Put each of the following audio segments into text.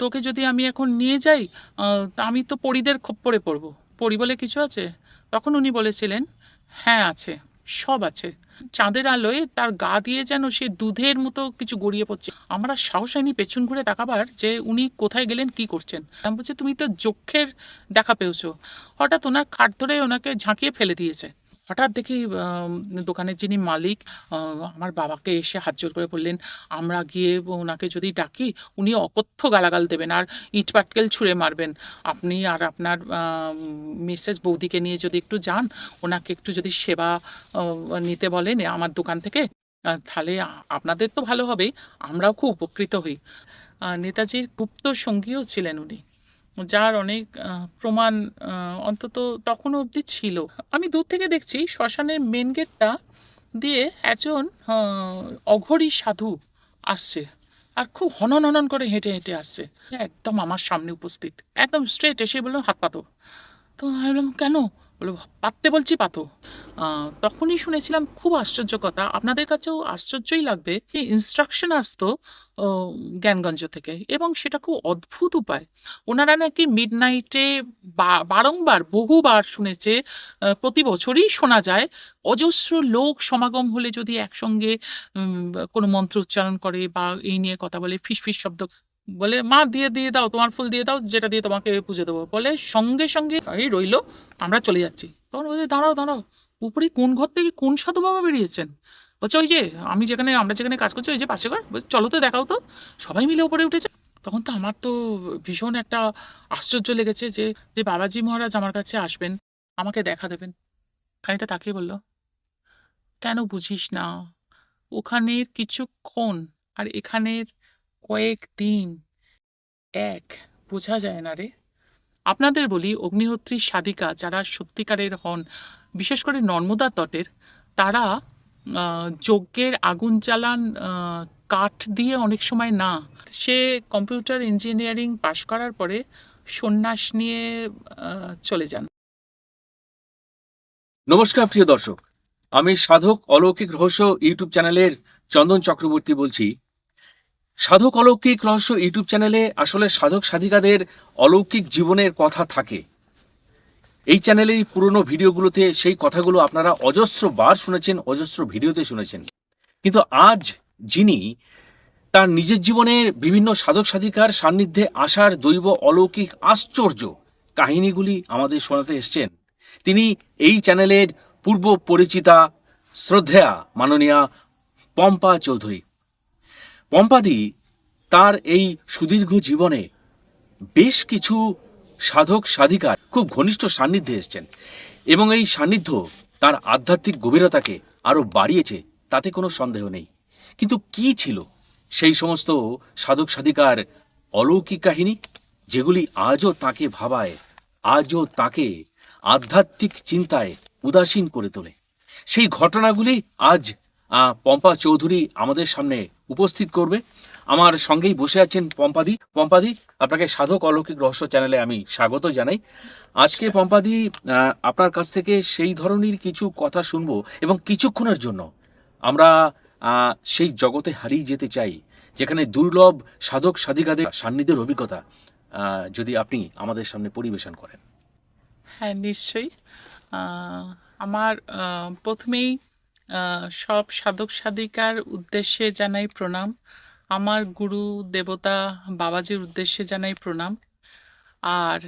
তোকে যদি আমি এখন নিয়ে যাই, তা আমি তো পরীদের খপ্পরে পড়ব। পরী বলে কিছু আছে? তখন উনি বলেছিলেন, হ্যাঁ আছে, সব আছে। চাঁদের আলোয় তার গা দিয়ে যেন সে দুধের মতো কিছু গড়িয়ে পড়ছে। আমার আর সাহস হয়নি পেছন ঘুরে তাকাবার যে উনি কোথায় গেলেন, কি করছেন। আমি বলছি, তুমি তো যক্ষের দেখা পেয়েছো। হঠাৎ ওনার খাট ধরে ওনাকে ঝাঁকিয়ে ফেলে দিয়েছে। হঠাৎ দেখি দোকানের যিনি মালিক আমার বাবাকে এসে হাত জোর করে বললেন, আমরা গিয়ে ওনাকে যদি ডাকি উনি অকথ্য গালাগাল দেবেন আর ইট পাটকেল ছুঁড়ে মারবেন। আপনি আর আপনার মিসেস বৌদিকে নিয়ে যদি একটু যান, ওনাকে একটু যদি সেবা নিতে বলেন আমার দোকান থেকে, তাহলে আপনাদের তো ভালো হবেই, আমরাও খুব উপকৃত হই। নেতাজির গুপ্ত সঙ্গীও ছিলেন উনি, যার অনেক প্রমাণ অন্তত তখনও অবধি ছিল। আমি দূর থেকে দেখছি শ্মশানের মেন গেটটা দিয়ে একজন অঘরী সাধু আসছে, আর খুব হনন হনন করে হেঁটে হেঁটে আসছে, একদম আমার সামনে উপস্থিত, একদম স্ট্রেট এসে বললো, হাত পাতো। তো আমি বললাম, কেন? বললো, পাততে বলছি পাতো। তখনই শুনেছিলাম খুব আশ্চর্য কথা, আপনাদের কাছেও আশ্চর্যই লাগবে, যে ইনস্ট্রাকশন আসতো জ্ঞানগঞ্জ থেকে, এবং সেটা খুব অদ্ভুত উপায়। ওনারা নাকি মিড নাইটে বারংবার বহুবার শুনেছে, প্রতি বছরই শোনা যায়, অজস্র লোক সমাগম হলে যদি একসঙ্গে কোনো মন্ত্র উচ্চারণ করে বা এই নিয়ে কথা বলে, ফিস ফিস শব্দ বলে, মা দিয়ে দিয়ে দাও, তোমার ফুল দিয়ে দাও, যেটা দিয়ে তোমাকে পুজো দেবো বলে, সঙ্গে সঙ্গে এই রইলো, আমরা চলে যাচ্ছি। তখন বলছে, দাঁড়াও দাঁড়াও, উপরে কোন ঘর থেকে কোন সাধু বাবা বেরিয়েছেন? বলছে, ওই যে আমরা যেখানে কাজ করছি ওই যে পাশে ঘর। বলছে, চলো তো দেখাও তো। সবাই মিলে উপরে উঠেছে। তখন তো আমার তো ভীষণ একটা আশ্চর্য লেগেছে যে যে বাবাজি মহারাজ আমার কাছে আসবেন, আমাকে দেখা দেবেন। খানিকটা তাকিয়ে বলল, কেন বুঝিস না? ওখানের কিছুক্ষণ আর এখানের কয়েকদিন এক, বোঝা যায় না রে। আপনাদের বলি, অগ্নিহোত্রী সাধিকা যারা সত্যিকারের হন, বিশেষ করে নর্মদা তটের, তারা যজ্ঞের আগুন জ্বালান কাঠ দিয়ে অনেক সময় না। সে কম্পিউটার ইঞ্জিনিয়ারিং পাশ করার পরে সন্ন্যাস নিয়ে চলে যান। নমস্কার প্রিয় দর্শক, আমি সাধক অলৌকিক রহস্য ইউটিউব চ্যানেলের চন্দন চক্রবর্তী বলছি। সাধক অলৌকিক রহস্য ইউটিউব চ্যানেলে আসলে সাধক সাধিকাদের অলৌকিক জীবনের কথা থাকে। এই চ্যানেলের পুরনো ভিডিওগুলোতে সেই কথাগুলো আপনারা অজস্র বার শুনেছেন, অজস্র ভিডিওতে শুনেছেন। কিন্তু আজ যিনি তার নিজের জীবনের বিভিন্ন সাধক সাধিকার সান্নিধ্যে আসার দৈব অলৌকিক আশ্চর্য কাহিনীগুলি আমাদের শোনাতে এসছেন, তিনি এই চ্যানেলের পূর্ব পরিচিতা শ্রদ্ধেয়া মাননীয়া পম্পা চৌধুরী। পম্পাদি তার এই সুদীর্ঘ জীবনে বেশ কিছু সাধক সাধিকার খুব ঘনিষ্ঠ সান্নিধ্যে এসছেন, এবং এই সান্নিধ্য তার আধ্যাত্মিক গভীরতাকে আরো বাড়িয়েছে, তাতে কোনো সন্দেহ নেই। কিন্তু কি ছিল সেই সমস্ত সাধক সাধিকার অলৌকিক কাহিনী, যেগুলি আজও তাকে ভাবায়, আজও তাকে আধ্যাত্মিক চিন্তায় উদাসীন করে তোলে? সেই ঘটনাগুলি আজ পম্পা চৌধুরী আমাদের সামনে উপস্থিত করবে। আমার সঙ্গেই বসে আছেন পম্পাদি। পম্পাদি, আপনাকে সাধক অলৌকিক রহস্য চ্যানেলে আমি স্বাগত জানাই। আজকে পম্পাদি, আপনার কাছ থেকে সেই ধরনের কিছু কথা শুনবো, এবং কিছুক্ষণের জন্য আমরা সেই জগতে হারিয়ে যেতে চাই যেখানে দুর্লভ সাধক সাধিকাদের সান্নিধ্যের অভিজ্ঞতা যদি আপনি আমাদের সামনে পরিবেশন করেন। হ্যাঁ, নিশ্চয়ই। আমার প্রথমেই সব সাধক সাধিকার উদ্দেশ্যে জানাই প্রণাম। আমার গুরু দেবতা বাবাজির উদ্দেশ্যে জানাই প্রণাম। আর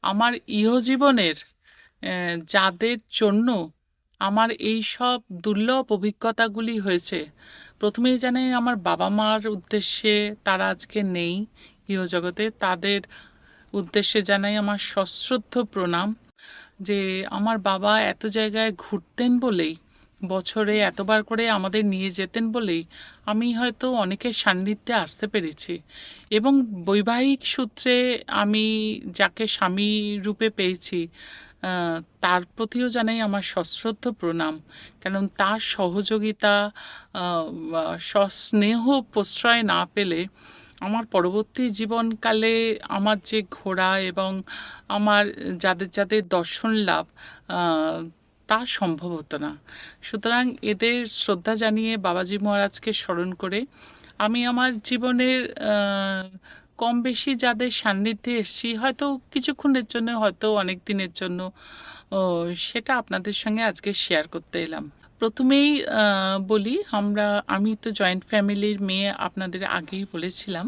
আমার ইহজীবনের যাদের জন্য আমার এই সব দুর্লভ অভিজ্ঞতাগুলি হয়েছে, প্রথমেই জানাই আমার বাবা মার উদ্দেশ্যে, তারা আজকে নেই ইহজগতে, তাদের উদ্দেশ্যে জানাই আমার সশ্রদ্ধ প্রণাম। যে আমার বাবা এত জায়গায় ঘুরতেন বলেই, বছরে এতবার করে আমাদের নিয়ে যেতেন বলেই আমি হয়তো অনেকের সান্নিধ্যে আসতে পেরেছি, এবং বৈবাহিক সূত্রে আমি যাকে স্বামী রূপে পেয়েছি, তার প্রতিও জানাই আমার সশ্রদ্ধ প্রণাম। কারণ তার সহযোগিতা, সস্নেহ প্রশ্রয় না পেলে আমার পরবর্তী জীবনকালে আমার যে ঘোরা এবং আমার যাদের যাদের দর্শন লাভ, তা সম্ভব হতো না। সুতরাং এদের শ্রদ্ধা জানিয়ে বাবাজি মহারাজকে স্মরণ করে আমি আমার জীবনের কম বেশি যাদের সান্নিধ্যে এসেছি, হয়তো কিছুক্ষণের জন্য, হয়তো অনেক দিনের জন্য, ও সেটা আপনাদের সঙ্গে আজকে শেয়ার করতে এলাম। প্রথমেই বলি, আমি তো জয়েন্ট ফ্যামিলির মেয়ে, আপনাদের আগেই বলেছিলাম।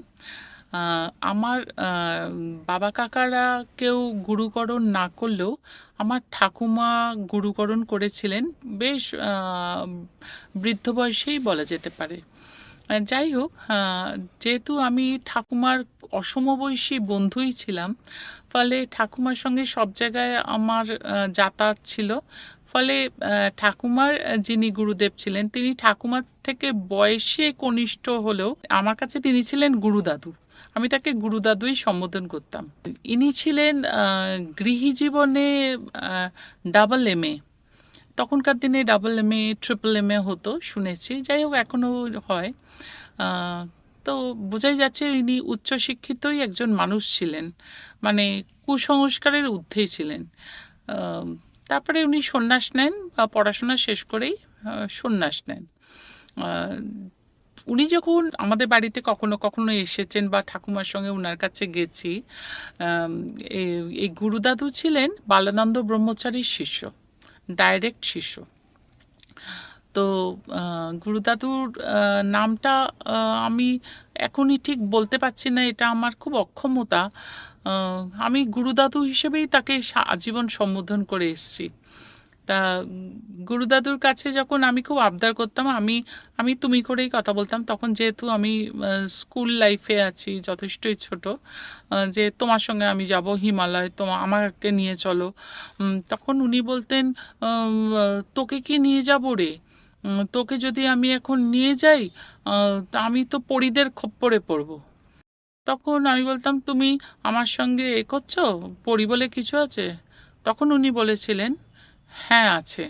আমার বাবা কাকারা কেউ গুরুকরণ না করলেও আমার ঠাকুমা গুরুকরণ করেছিলেন, বেশ বৃদ্ধ বয়সেই বলা যেতে পারে। যাই হোক, যেহেতু আমি ঠাকুমার অসমবয়সী বন্ধুই ছিলাম, ফলে ঠাকুমার সঙ্গে সব জায়গায় আমার যাতায়াত ছিল। ফলে ঠাকুমার যিনি গুরুদেব ছিলেন, তিনি ঠাকুমার থেকে বয়সে কনিষ্ঠ হলেও আমার কাছে তিনি ছিলেন গুরুদাদু। আমি তাকে গুরুদাদুই সম্বোধন করতাম। ইনি ছিলেন গৃহী জীবনে ডাবল এমএ। তখনকার দিনে ডাবল এমএ, ট্রিপল এমএ হতো শুনেছি, যাই হোক এখনও হয়। তো বোঝাই যাচ্ছে ইনি উচ্চশিক্ষিতই একজন মানুষ ছিলেন, মানে কুসংস্কারের ঊর্ধ্বেই ছিলেন। তারপরে উনি সন্ন্যাস নেন, বা পড়াশোনা শেষ করেই সন্ন্যাস নেন। উনি যখন আমাদের বাড়িতে কখনো কখনো এসেছেন বা ঠাকুমার সঙ্গে ওনার কাছে গেছি, এই গুরুদাদু ছিলেন বালানন্দ ব্রহ্মচারীর শিষ্য, ডাইরেক্ট শিষ্য। তো গুরুদাদুর নামটা আমি এখনই ঠিক বলতে পারছি না, এটা আমার খুব অক্ষমতা। আমি গুরুদাদু হিসেবেই তাকে আজীবন সম্বোধন করে এসেছি। তা গুরুদাদুর কাছে যখন আমি খুব আবদার করতাম, আমি তুমি করেই কথা বলতাম, তখন যেহেতু আমি স্কুল লাইফে আছি, যথেষ্টই ছোট, যে তোমার সঙ্গে আমি যাব হিমালয়, আমাকে নিয়ে চলো। তখন উনি বলতেন, তোকে কি নিয়ে যাব রে? তোকে যদি আমি এখন নিয়ে যাই, তা আমি তো পরীদের খপ্পরে পড়ব। তখন আমি বলতাম, তুমি আমার সঙ্গে করছো, পরী বলে কিছু আছে? তখন উনি বলেছিলেন, হ্যাঁ আছে।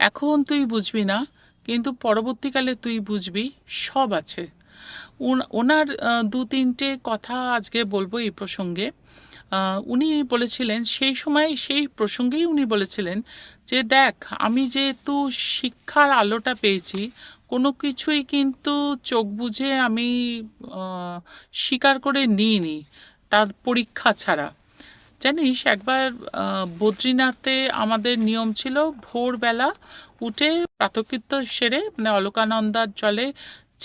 এখন তুই বুঝবি না, কিন্তু পরবর্তীকালে তুই বুঝবি, সব আছে। ওনার দু তিনটে কথা আজকে বলবো এই প্রসঙ্গে। উনি বলেছিলেন, সেই সময় সেই প্রসঙ্গেই উনি বলেছিলেন যে, দেখ, আমি যেহেতু শিক্ষার আলোটা পেয়েছি, কোনো কিছুই কিন্তু চোখ বুজে আমি স্বীকার করে নিইনি, তার পরীক্ষা ছাড়া। জানিস, একবার বদ্রীনাথে আমাদের নিয়ম ছিল ভোরবেলা উঠে প্রাতঃকৃত্য সেরে, মানে অলকানন্দার জলে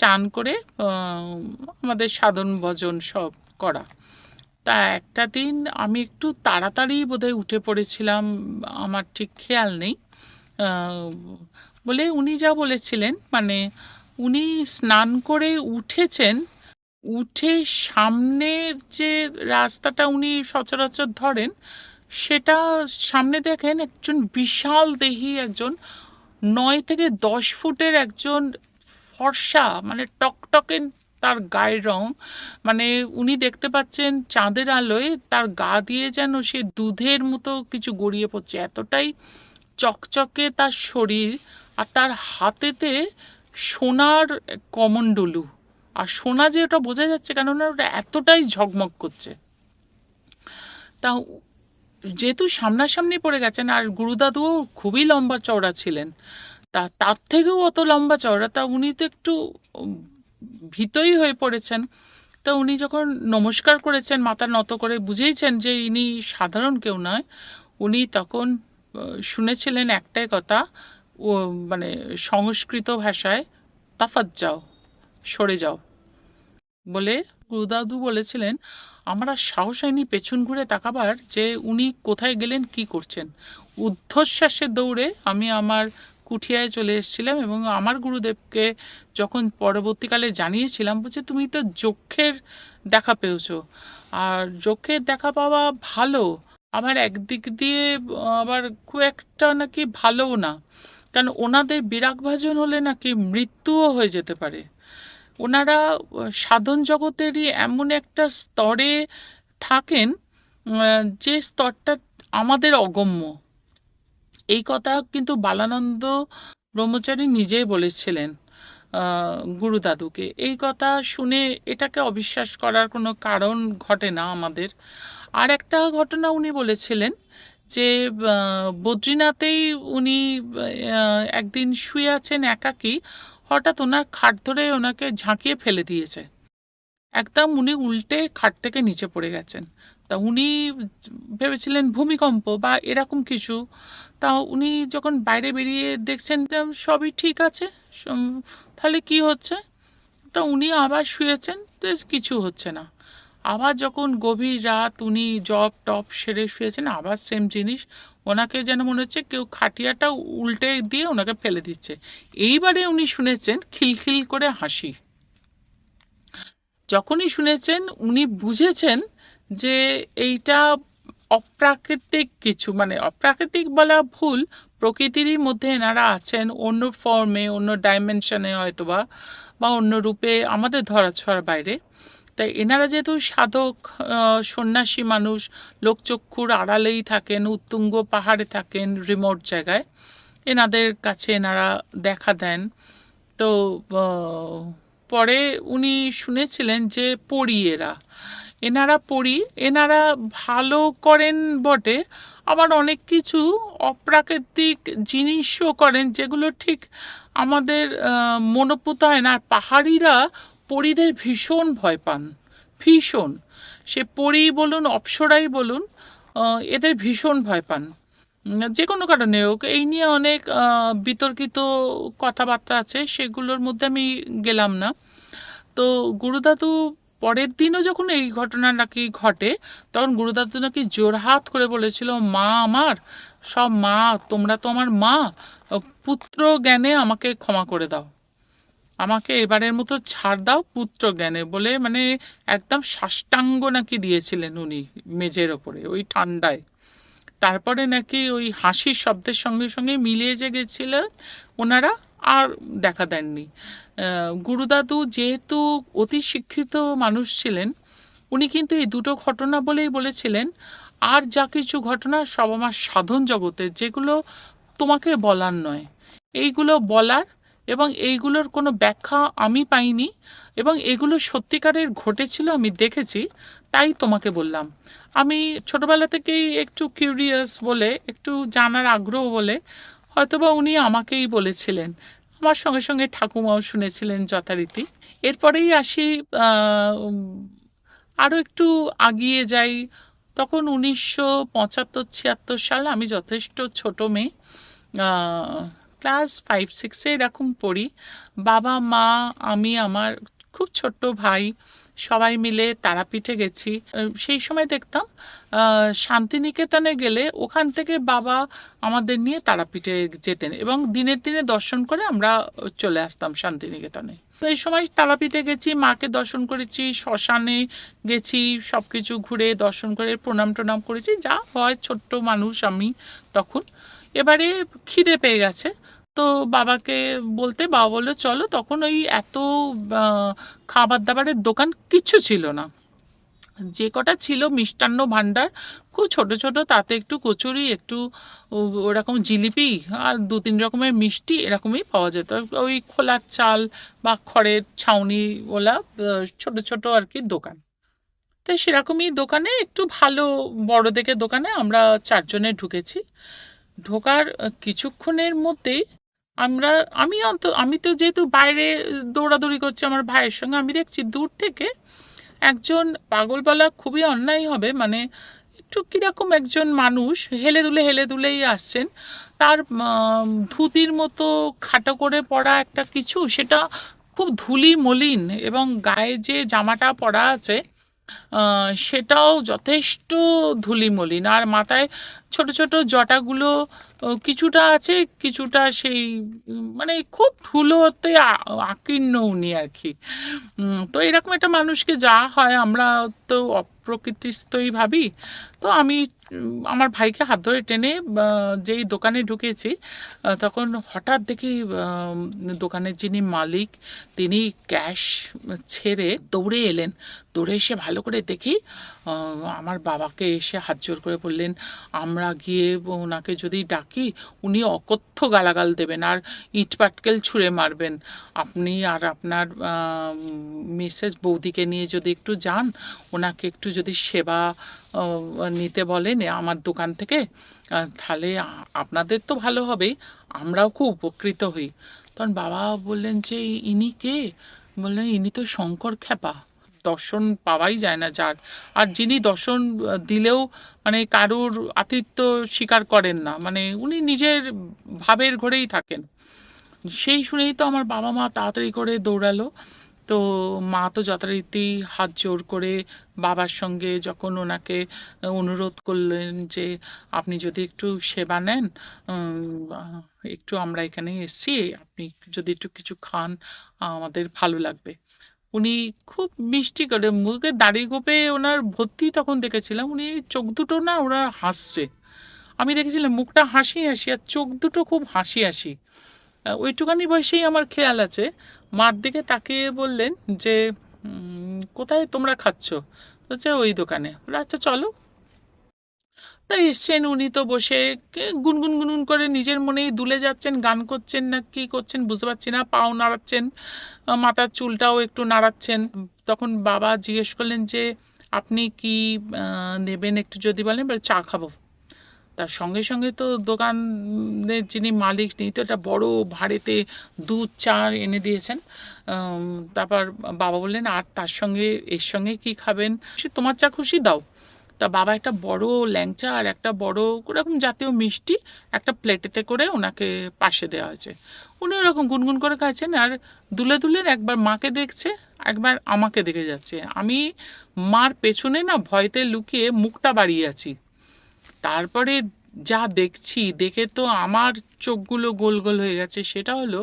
চান করে আমাদের সাধন ভজন সব করা। তা একটা দিন আমি একটু তাড়াতাড়ি বোধহয় উঠে পড়েছিলাম, আমার ঠিক খেয়াল নেই। বলে উনি যা বলেছিলেন, মানে উনি স্নান করে উঠেছেন, উঠে সামনের যে রাস্তাটা উনি সচরাচর ধরেন, সেটা সামনে দেখেন একজন বিশাল দেহী, একজন 9 থেকে 10 ফুটের একজন ফর্সা, মানে টকটকে তার গায়ের রং, মানে উনি দেখতে পাচ্ছেন চাঁদের আলোয় তার গা দিয়ে যেন সে দুধের মতো কিছু গড়িয়ে পড়ছে, এতটাই চকচকে তার শরীর। আর তার হাতেতে সোনার কমণ্ডলু, আর সোনা যে ওটা বোঝা যাচ্ছে, কেননা ওটা এতটাই ঝকমক করছে। তা যেহেতু সামনাসামনি পড়ে গেছেন, আর গুরুদাদুও খুবই লম্বা চওড়া ছিলেন, তার থেকেও অত লম্বা চওড়া, তা উনি তো একটু ভীতই হয়ে পড়েছেন। তা উনি যখন নমস্কার করেছেন মাথা নত করে, বুঝেইছেন যে ইনি সাধারণ কেউ নয়। উনি তখন শুনেছিলেন একটাই কথা, ও মানে সংস্কৃত ভাষায়, তাফাত যাও, সরে যাও বলে গুরুদাদু বলেছিলেন। আমার আর সাহস হয়নি পেছন ঘুরে তাকাবার, যে উনি কোথায় গেলেন, কি করছেন। ঊর্ধ্বশ্বাসে দৌড়ে আমি আমার কুঠিয়ায় চলে এসেছিলাম, এবং আমার গুরুদেবকে যখন পরবর্তীকালে জানিয়েছিলাম, বলছে, তুমি তো যক্ষের দেখা পেয়েছো। আর যক্ষের দেখা পাওয়া ভালো, আমার একদিক দিয়ে আবার খুব একটা নাকি ভালোও না, কারণ ওনাদের বিরাগভাজন হলে নাকি মৃত্যুও হয়ে যেতে পারে। ওনারা সাধন জগতেরই এমন একটা স্তরে থাকেন, যে স্তরটা আমাদের অগম্য। এই কথা কিন্তু বালানন্দ ব্রহ্মচারী নিজেই বলেছিলেন গুরুদাদুকে। এই কথা শুনে এটাকে অবিশ্বাস করার কোনো কারণ ঘটে না আমাদের। আর একটা ঘটনা উনি বলেছিলেন, যে বদ্রীনাথেই উনি একদিন শুয়ে আছেন একাকী, হঠাৎ ওনার খাট ধরে ওনাকে ঝাঁকিয়ে ফেলে দিয়েছে। একদম উনি উল্টে খাট থেকে নিচে পড়ে গেছেন। তা উনি ভেবেছিলেন ভূমিকম্প বা এরকম কিছু। তা উনি যখন বাইরে বেরিয়ে দেখছেন যে সবই ঠিক আছে, তাহলে কি হচ্ছে? তা উনি আবার শুয়েছেন, বেশ কিছু হচ্ছে না। আবার যখন গভীর রাত উনি জব টপ সেরে শুয়েছেন, আবার সেম জিনিস। ওনাকে যেন মনে হচ্ছে কেউ খাটিয়াটা উল্টে দিয়ে ওনাকে ফেলে দিচ্ছে। এইবারে উনি শুনেছেন খিলখিল করে হাসি। যখনই শুনেছেন উনি বুঝেছেন যে এইটা অপ্রাকৃতিক কিছু, মানে অপ্রাকৃতিক বলা ভুল, প্রকৃতিরই মধ্যে এনারা আছেন, অন্য ফর্মে, অন্য ডাইমেনশনে হয়তোবা, বা অন্য রূপে, আমাদের ধরাছোঁয়ার বাইরে। তাই এনারা যেহেতু সাধক, সন্ন্যাসী মানুষ, লোকচক্ষুর আড়ালেই থাকেন, উত্তুঙ্গ পাহাড়ে থাকেন, রিমোট জায়গায়, এনাদের কাছে এনারা দেখা দেন। তো পরে উনি শুনেছিলেন যে পড়ি এনারা পড়ি, এনারা ভালো করেন বটে, আবার অনেক কিছু অপ্রাকৃতিক জিনিসও করেন যেগুলো ঠিক আমাদের মনোপুত হয় না। আর পাহাড়িরা পরীদের ভীষণ ভয় পান, ভীষণ। সে পরী বলুন, অপ্সরাই বলুন, এদের ভীষণ ভয় পান, যে কোনো কারণে হোক। এই নিয়ে অনেক বিতর্কিত কথাবার্তা আছে, সেগুলোর মধ্যে আমি গেলাম না। তো গুরুদাদু পরের দিনও যখন এই ঘটনা নাকি ঘটে, তখন গুরুদাদু নাকি জোড়হাত করে বলেছিল, মা আমার, সব মা, তোমরা তো আমার মা, পুত্র জ্ঞানে আমাকে ক্ষমা করে দাও, আমাকে এবারের মতো ছাড় দাও পুত্র জ্ঞানে, বলে মানে একদম সাষ্টাঙ্গ নাকি দিয়েছিলেন উনি মেঝের ওপরে ওই ঠান্ডায়। তারপরে নাকি ওই হাসির শব্দের সঙ্গে সঙ্গে মিলিয়ে যে গেছিল ওনারা, আর দেখা দেননি। গুরুদাদু যেহেতু অতি শিক্ষিত মানুষ ছিলেন, উনি কিন্তু এই দুটো ঘটনা বলেই বলেছিলেন, আর যা কিছু ঘটনা সব আমার সাধন জগতের, যেগুলো তোমাকে বলার নয়, এইগুলো বলার, এবং এইগুলোর কোনো ব্যাখ্যা আমি পাইনি, এবং এগুলো সত্যিকারের ঘটেছিল, আমি দেখেছি, তাই তোমাকে বললাম। আমি ছোটবেলা থেকেই একটু কিউরিয়াস বলে, একটু জানার আগ্রহ বলে হয়তোবা উনি আমাকেই বলেছিলেন। আমার সঙ্গে সঙ্গে ঠাকুমাও শুনেছিলেন যথারীতি। এরপরেই আসি, আরও একটু আগিয়ে যাই, তখন 1975-76 সাল, আমি যথেষ্ট ছোট মেয়ে, ক্লাস 5-6 এরকম পড়ি। বাবা মা, আমি, আমার খুব ছোট্ট ভাই, সবাই মিলে তারাপীঠে গেছি। সেই সময় দেখতাম শান্তিনিকেতনে গেলে ওখান থেকে বাবা আমাদের নিয়ে তারাপীঠে যেতেন, এবং দিনের দিনে দর্শন করে আমরা চলে আসতাম শান্তিনিকেতনে। তো এই সময় তারাপীঠে গেছি, মাকে দর্শন করেছি, শ্মশানে গেছি, সব কিছু ঘুরে দর্শন করে প্রণাম টনাম করেছি, যা হয়, ছোট্ট মানুষ আমি তখন। এবারে খিদে পেয়ে গেছে, তো বাবাকে বলতে বাবা বললো চলো। তখন ওই এত খাবার দাবারের দোকান কিচ্ছু ছিল না, যে কটা ছিল মিষ্টান্ন ভাণ্ডার, খুব ছোট ছোট, তাতে একটু কচুরি, একটু ওরকম জিলিপি, আর 2-3 রকমের মিষ্টি, এরকমই পাওয়া যেত। ওই খোলার চাল বা খড়ের ছাউনি ওলা ছোট ছোট আর কি দোকান। তো সেরকমই দোকানে, একটু ভালো বড় দেখে দোকানে আমরা 4 জনে ঢুকেছি। ঢোকার কিছুক্ষণের মধ্যেই আমরা, আমি তো যেহেতু বাইরে দৌড়াদৌড়ি করছি আমার ভাইয়ের সঙ্গে, আমি দেখছি দূর থেকে একজন, পাগল বলা খুবই অন্যায় হবে, মানে একটু কীরকম একজন মানুষ হেলে দুলেই আসছেন। তার ধুতির মতো খাটো করে পরা একটা কিছু, সেটা খুব ধুলি মলিন, এবং গায়ে যে জামাটা পরা আছে সেটাও যথেষ্ট ধুলিমলিন, আর মাথায় ছোট ছোট জটাগুলো কিছুটা আছে, কিছুটা সেই মানে খুব ধুলোতে আকীর্ণ উনি আর কি। তো এরকম একটা মানুষকে যা হয়, আমরা তো অপ্রকৃতিস্থই ভাবি। তো আমি আমার ভাইকে হাত ধরে টেনে যেই দোকানে ঢুকেছি, তখন হঠাৎ দেখি দোকানের যিনি মালিক, তিনি ক্যাশ ছেড়ে দৌড়ে এলেন। দৌড়ে এসে ভালো করে দেখি আমার বাবাকে এসে হাত জোর করে বললেন, আমরা গিয়ে ওনাকে যদি ডাকি উনি অকথ্য গালাগাল দেবেন আর ইট পাটকেল ছুঁড়ে মারবেন। আপনি আর আপনার মিসেস বৌদিকে নিয়ে যদি একটু যান, ওনাকে একটু যদি সেবা নিতে বলেন আমার দোকান থেকে, তাহলে আপনাদের তো ভালো হবেই, আমরাও খুব উপকৃত হই। তখন বাবা বললেন যে ইনি কে? বললেন ইনি তো শঙ্কর খ্যাপা। দর্শন পাওয়াই যায় না যার। আর যিনি দর্শন দিলেও মানে কারুর আতিথ্য স্বীকার করেন না, মানে উনি নিজের ভাবের ঘরেই থাকেন। সেই শুনেই তো আমার বাবা মা তাড়াতাড়ি করে দৌড়ালো। তো মা তো যথারীতি হাত জোর করে বাবার সঙ্গে যখন ওনাকে অনুরোধ করলেন যে আপনি যদি একটু সেবা নেন, একটু আমরা এখানে এসছি, আপনি যদি একটু কিছু খান আমাদের ভালো লাগবে। উনি খুব মিষ্টি করে মুখে দাড়ি গোপে ওনার ভর্তি তখন দেখেছিলাম, উনি চোখ দুটো না ওনার হাসছে। আমি দেখেছিলাম মুখটা হাসি হাসি আর চোখ দুটো খুব হাসি হাসি। ওইটুখানি বয়সেই আমার খেয়াল আছে। মার দিকে তাকিয়ে বললেন যে কোথায় তোমরা খাচ্ছ? বলছে ওই দোকানে। বললো, আচ্ছা চলো। তাই এসছেন উনি তো বসে গুনগুন গুনগুন করে নিজের মনেই দুলে যাচ্ছেন, গান করছেন না কি করছেন বুঝতে পারছি না, পাও নাড়াচ্ছেন, মাথার চুলটাও একটু নাড়াচ্ছেন। তখন বাবা জিজ্ঞেস করলেন যে আপনি কি নেবেন একটু যদি বলেন, বলে চা খাবো। তার সঙ্গে সঙ্গে তো দোকানের যিনি মালিক তিনি তো একটা বড় ভাঁড়েতে দুধ চা এনে দিয়েছেন। তারপর বাবা বললেন আর তার সঙ্গে এর সঙ্গে কি খাবেন, সে তোমার চা খুশি দাও। তা বাবা একটা বড় ল্যাংচা আর একটা বড় ওরকম জাতীয় মিষ্টি একটা প্লেটেতে করে ওনাকে পাশে দেওয়া হয়েছে। উনি ওরকম গুনগুন করে খাচ্ছেন আর দুলে দুলে একবার মাকে দেখছে, একবার আমাকে দেখে যাচ্ছে। আমি মার পেছনে না ভয়তে লুকিয়ে মুখটা বাড়িয়ে আছি। তারপরে যা দেখছি দেখে তো আমার চোখগুলো গোল গোল হয়ে গেছে। সেটা হলো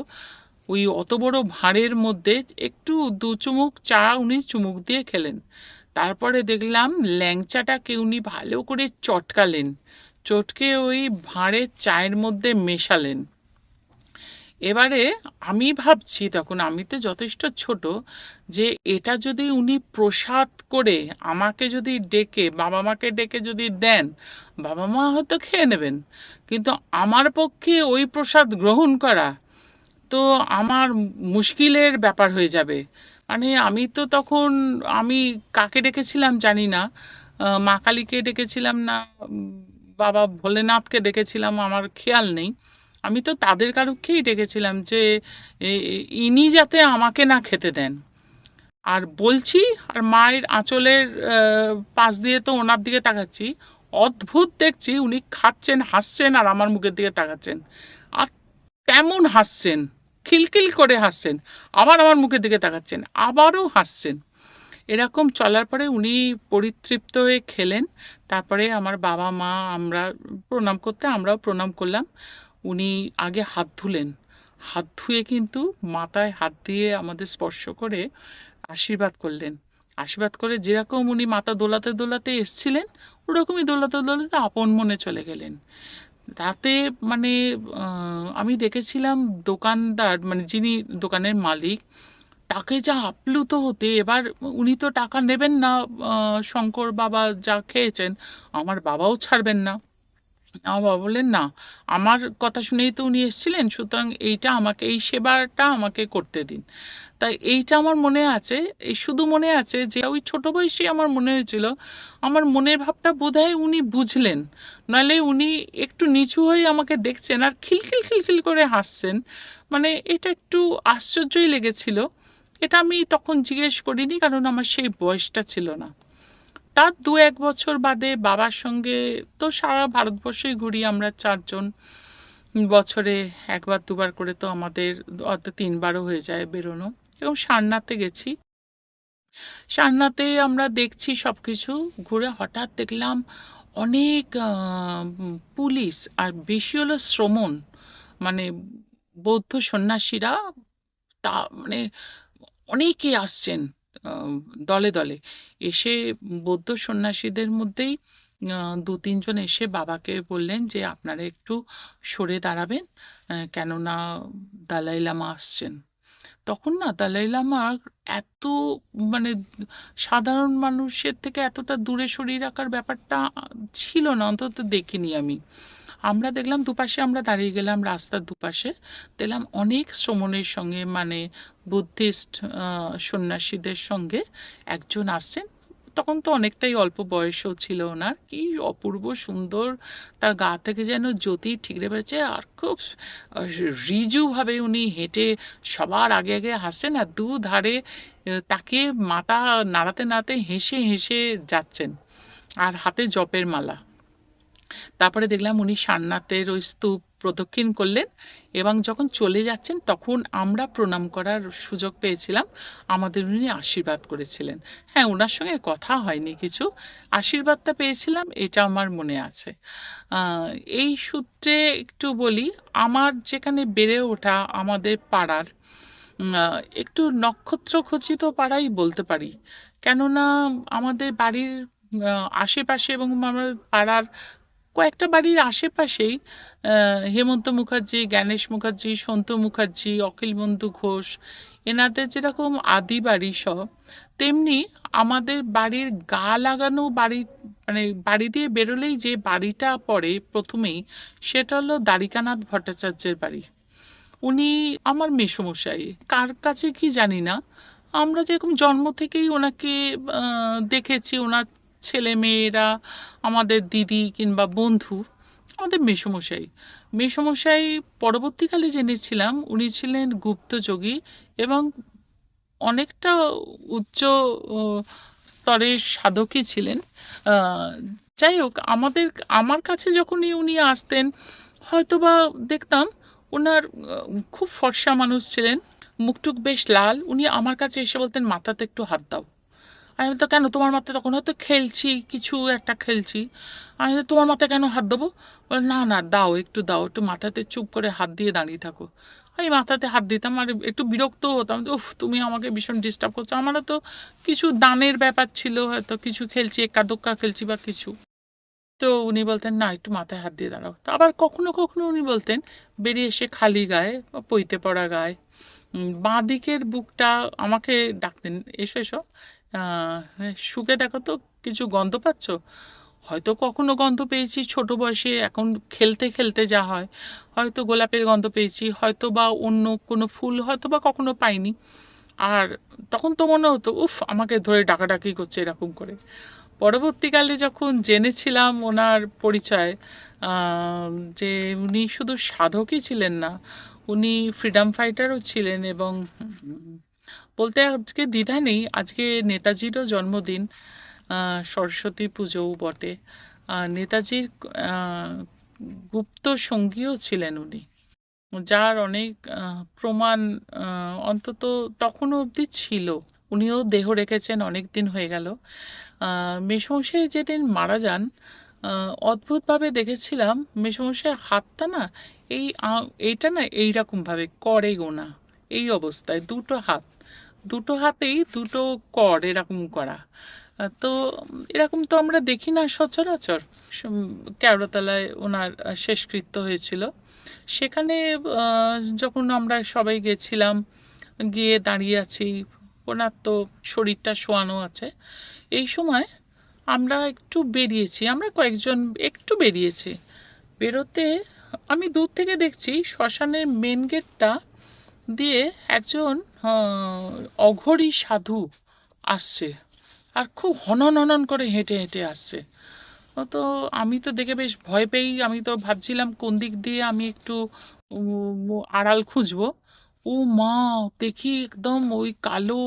ওই অত বড় ভাঁড়ের মধ্যে একটু দু চুমুক চা উনি চুমুক দিয়ে খেলেন। তারপরে দেখলাম ল্যাংচাটাকে উনি ভালো করে চটকালেন, চটকে ওই ভাঁড়ের চায়ের মধ্যে মেশালেন। এবারে আমি ভাবছি তখন, আমি তো যথেষ্ট ছোট, যে এটা যদি উনি প্রসাদ করে আমাকে যদি ডেকে বাবা মাকে ডেকে যদি দেন, বাবা মা হয়তো খেয়ে নেবেন, কিন্তু আমার পক্ষে ওই প্রসাদ গ্রহণ করা তো আমার মুশকিলের ব্যাপার হয়ে যাবে। মানে আমি তো তখন, আমি কাকে ডেকেছিলাম জানি না, মা কালীকে ডেকেছিলাম না বাবা ভোলেনাথকে ডেকেছিলাম আমার খেয়াল নেই। আমি তো তাদের কারুকেই ডেকেছিলাম যে ইনি যাতে আমাকে না খেতে দেন। আর বলছি আর মায়ের আঁচলের পাশ দিয়ে তো ওনার দিকে তাকাচ্ছি, অদ্ভুত দেখছি উনি খাচ্ছেন হাসছেন আর আমার মুখের দিকে তাকাচ্ছেন, আর তেমন হাসছেন, খিলখিল করে হাসছেন, আবার আমার মুখের দিকে তাকাচ্ছেন, আবারও হাসছেন। এরকম চলার পরে উনি পরিতৃপ্ত হয়ে খেলেন। তারপরে আমার বাবা মা আমরা প্রণাম করতে আমরাও প্রণাম করলাম। উনি আগে হাত ধুলেন, হাত ধুয়ে কিন্তু মাথায় হাত দিয়ে আমাদের স্পর্শ করে আশীর্বাদ করলেন। আশীর্বাদ করে যেরকম উনি মাথা দোলাতে দোলাতে এসছিলেন ওরকমই দোলাতে দোলাতে আপন মনে চলে গেলেন। তাতে মানে আমি দেখেছিলাম দোকানদার মানে যিনি দোকানের মালিক তাকে যা আপ্লুত হতে। এবার উনি তো টাকা নেবেন না, শঙ্কর বাবা যা খেয়েছেন আমার বাবাও ছাড়বেন না। আমার বাবা বললেন না, আমার কথা শুনেই তো উনি এসেছিলেন, সুতরাং এইটা আমাকে, এই সেবাটা আমাকে করতে দিন। তাই এইটা আমার মনে আছে, এই শুধু মনে আছে যে ওই ছোট বয়সে আমার মনে হয়েছিল আমার মনের ভাবটা বোধহয় উনি বুঝলেন, নাহলে উনি একটু নিচু হয়ে আমাকে দেখছেন আর খিলখিল খিলখিল করে হাসছেন। মানে এটা একটু আশ্চর্যই লেগেছিল। এটা আমি তখন জিজ্ঞেস করিনি কারণ আমার সেই বয়সটা ছিল না। তার ২-১ বছর বাদে বাবার সঙ্গে তো সারা ভারতবর্ষেই ঘুরি আমরা চারজন। বছরে একবার দুবার করে তো আমাদের অর্থাৎ ৩বারও হয়ে যায় বেরোনো। এরকম সারনাথে গেছি। সারনাথে আমরা দেখছি সব কিছু ঘুরে হঠাৎ দেখলাম অনেক পুলিশ আর বেশি হলো শ্রমণ, মানে বৌদ্ধ সন্ন্যাসীরা, তা মানে অনেকে আসছেন আহ, দলে দলে এসে। বৌদ্ধ সন্ন্যাসীদের মধ্যেই ২-৩ জন এসে বাবাকে বললেন যে আপনারা একটু সরে দাঁড়াবেন, কেননা দালাই লামা আসছেন। তখন না দালাই লামা এত মানে সাধারণ মানুষের থেকে এতটা দূরে সরিয়ে রাখার ব্যাপারটা ছিল না, অন্তত দেখিনি আমি। আমরা দেখলাম দুপাশে আমরা দাঁড়িয়ে গেলাম, রাস্তার দুপাশে দেখলাম অনেক শ্রমণের সঙ্গে মানে বুদ্ধিস্ট সন্ন্যাসীদের সঙ্গে একজন আসছেন। তখন তো অনেকটাই অল্প বয়সও ছিল ওনার, কি অপূর্ব সুন্দর, তার গা থেকে যেন জ্যোতি ঠিকরে বেড়েছে আর খুব ঋজুভাবে উনি হেঁটে সবার আগে আগে হাসছেন আর দুধারে তাকে মাথা নাড়াতে নাড়াতে হেসে হেসে যাচ্ছেন, আর হাতে জপের মালা। তারপরে দেখলাম উনি সারনাথের ওই স্তূপ প্রদক্ষিণ করলেন, এবং যখন চলে যাচ্ছেন তখন আমরা প্রণাম করার সুযোগ পেয়েছিলাম। আমাদের উনি আশীর্বাদ করেছিলেন। হ্যাঁ, ওনার সঙ্গে কথা হয়নি কিছু, আশীর্বাদটা পেয়েছিলাম, এটা আমার মনে আছে। আহ, এই সূত্রে একটু বলি, আমার যেখানে বেড়ে ওঠা আমাদের পাড়ার একটু নক্ষত্র খচিত পাড়াই বলতে পারি। কেননা আমাদের বাড়ির আশেপাশে এবং আমার পাড়ার কয়েকটা বাড়ির আশেপাশেই হেমন্ত মুখার্জি, জ্ঞানেশ মুখার্জি, সন্তু মুখার্জি, অখিল বন্ধু ঘোষ, এনাদের যেরকম আদি বাড়ি সব, তেমনি আমাদের বাড়ির গা লাগানো বাড়ি, মানে বাড়ি দিয়ে বেরোলেই যে বাড়িটা পড়ে প্রথমেই, সেটা হলো দ্বারিকানাথ ভট্টাচার্যের বাড়ি। উনি আমার মেসোমশাই, কার কাছে কি জানি না। আমরা যেরকম জন্ম থেকেই ওনাকে দেখেছি, ওনার ছেলে মেয়েরা আমাদের দিদি কিংবা বন্ধু, আমাদের মেসোমশাই। মেসোমশাই পরবর্তীকালে জেনেছিলাম উনি ছিলেন গুপ্তযোগী এবং অনেকটা উচ্চ স্তরের সাধকই ছিলেন। আহ, যাই হোক, আমার কাছে যখনই উনি আসতেন, হয়তোবা দেখতাম ওনার খুব ফর্সা মানুষ ছিলেন, মুখটুক বেশ লাল। উনি আমার কাছে এসে বলতেন, মাথাতে একটু হাত দাও। আমি বলতো, কেন তোমার মাথায়? তখন হয়তো খেলছি, কিছু একটা খেলছি। আমি বলতো, তোমার মাথায় কেন হাত দেবো? বলে, না না, দাও, একটু দাও, একটু মাথাতে চুপ করে হাত দিয়ে দাঁড়িয়ে থাকো। আমি মাথাতে হাত দিতাম, আর একটু বিরক্ত হতাম, উফ, তুমি আমাকে ভীষণ ডিস্টার্ব করছো। আমারও তো কিছু দানের ব্যাপার ছিল, হয়তো কিছু খেলছি, এক্কা দোক্কা খেলছি বা কিছু। তো উনি বলতেন, না, একটু মাথায় হাত দিয়ে দাঁড়াও। তো আবার কখনো কখনো উনি বলতেন, বেরিয়ে এসে খালি গায়ে বা পইতে পড়া গায়ে বাঁ দিকের বুকটা আমাকে ডাকতেন, এসো এসো, শুকে দেখো তো, কিছু গন্ধ পাচ্ছ? হয়তো কখনো গন্ধ পেয়েছি ছোট বয়সে, এখন খেলতে খেলতে যা হয়, হয়তো গোলাপের গন্ধ পেয়েছি, হয়তো বা অন্য কোনো ফুল, হয়তো বা কখনো পাইনি। আর তখন তো মনে হতো, উফ, আমাকে ধরে ডাকাডাকি করছে এরকম করে। পরবর্তীকালে যখন জেনেছিলাম ওনার পরিচয়, আহ, যে উনি শুধু সাধকই ছিলেন না, উনি ফ্রিডম ফাইটারও ছিলেন। এবং বলতে আজকে দ্বিধা নেই, আজকে নেতাজিরও জন্মদিন, সরস্বতী পুজোও বটে। নেতাজির আহ, গুপ্ত সঙ্গীও ছিলেন উনি, যার অনেক প্রমাণ অন্তত তখনও অবধি ছিল। উনিও দেহ রেখেছেন, অনেক দিন হয়ে গেল। মেসমশাই যেদিন মারা যান, অদ্ভুতভাবে দেখেছিলাম মেসমশাইয়ের হাতটা না, এইটা না এইরকমভাবে করে গোনা, এই অবস্থায় দুটো হাতেই দুটো কর এরকম করা। তো এরকম তো আমরা দেখি না সচরাচর। কেওড়াতলায় ওনার শেষকৃত্য হয়েছিল, সেখানে যখন আমরা সবাই গেছিলাম, গিয়ে দাঁড়িয়ে আছি, ওনার তো শরীরটা শোয়ানো আছে। এই সময় আমরা একটু বেরিয়েছি, আমরা কয়েকজন একটু বেরিয়েছি। বেরোতে আমি দূর থেকে দেখছি শ্মশানের মেন গেটটা দিয়ে একজন অঘরী সাধু আসছে, আর খুব হনন হনন করে হেঁটে হেঁটে আসছে। তো আমি তো দেখে বেশ ভয় পেয়েই, আমি তো ভাবছিলাম কোন দিক দিয়ে আমি একটু আড়াল খুঁজবো। ও মা, দেখি একদম ওই কালো,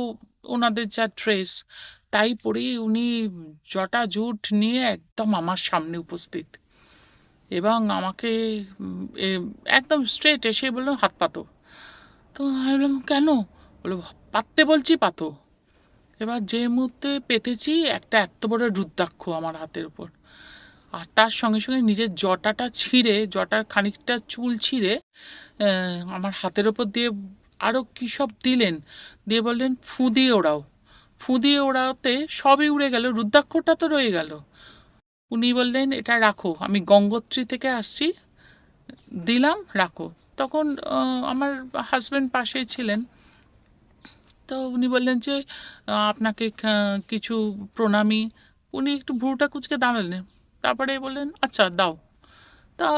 ওনাদের যা ড্রেস তাই পরেই উনি জটা জুট নিয়ে একদম আমার সামনে উপস্থিত, এবং আমাকে একদম স্ট্রেট এসে বললো, হাত পাতো। তো আমি বললাম, কেন? বলো, পাততে বলছি, পাতো। এবার যে মুহূর্তে পেতেছি, একটা এত বড় রুদ্রাক্ষ আমার হাতের উপর, আর তার সঙ্গে সঙ্গে নিজের জটাটা ছিঁড়ে, জটার খানিকটা চুল ছিঁড়ে আমার হাতের ওপর দিয়ে আরও কী সব দিলেন, দিয়ে বললেন, ফু দিয়ে ওড়াও। ফু দিয়ে ওড়াতে সবই উড়ে গেল, রুদ্রাক্ষটা তো রয়ে গেল। উনি বললেন, এটা রাখো, আমি গঙ্গোত্রী থেকে আসছি, দিলাম, রাখো। তখন আমার হাজব্যান্ড পাশেই ছিলেন। তো উনি বললেন যে, আপনাকে কিছু প্রণামী। উনি একটু ভ্রুটা কুঁচকে দাঁড়ালেন, তারপরে বললেন, আচ্ছা দাও। তা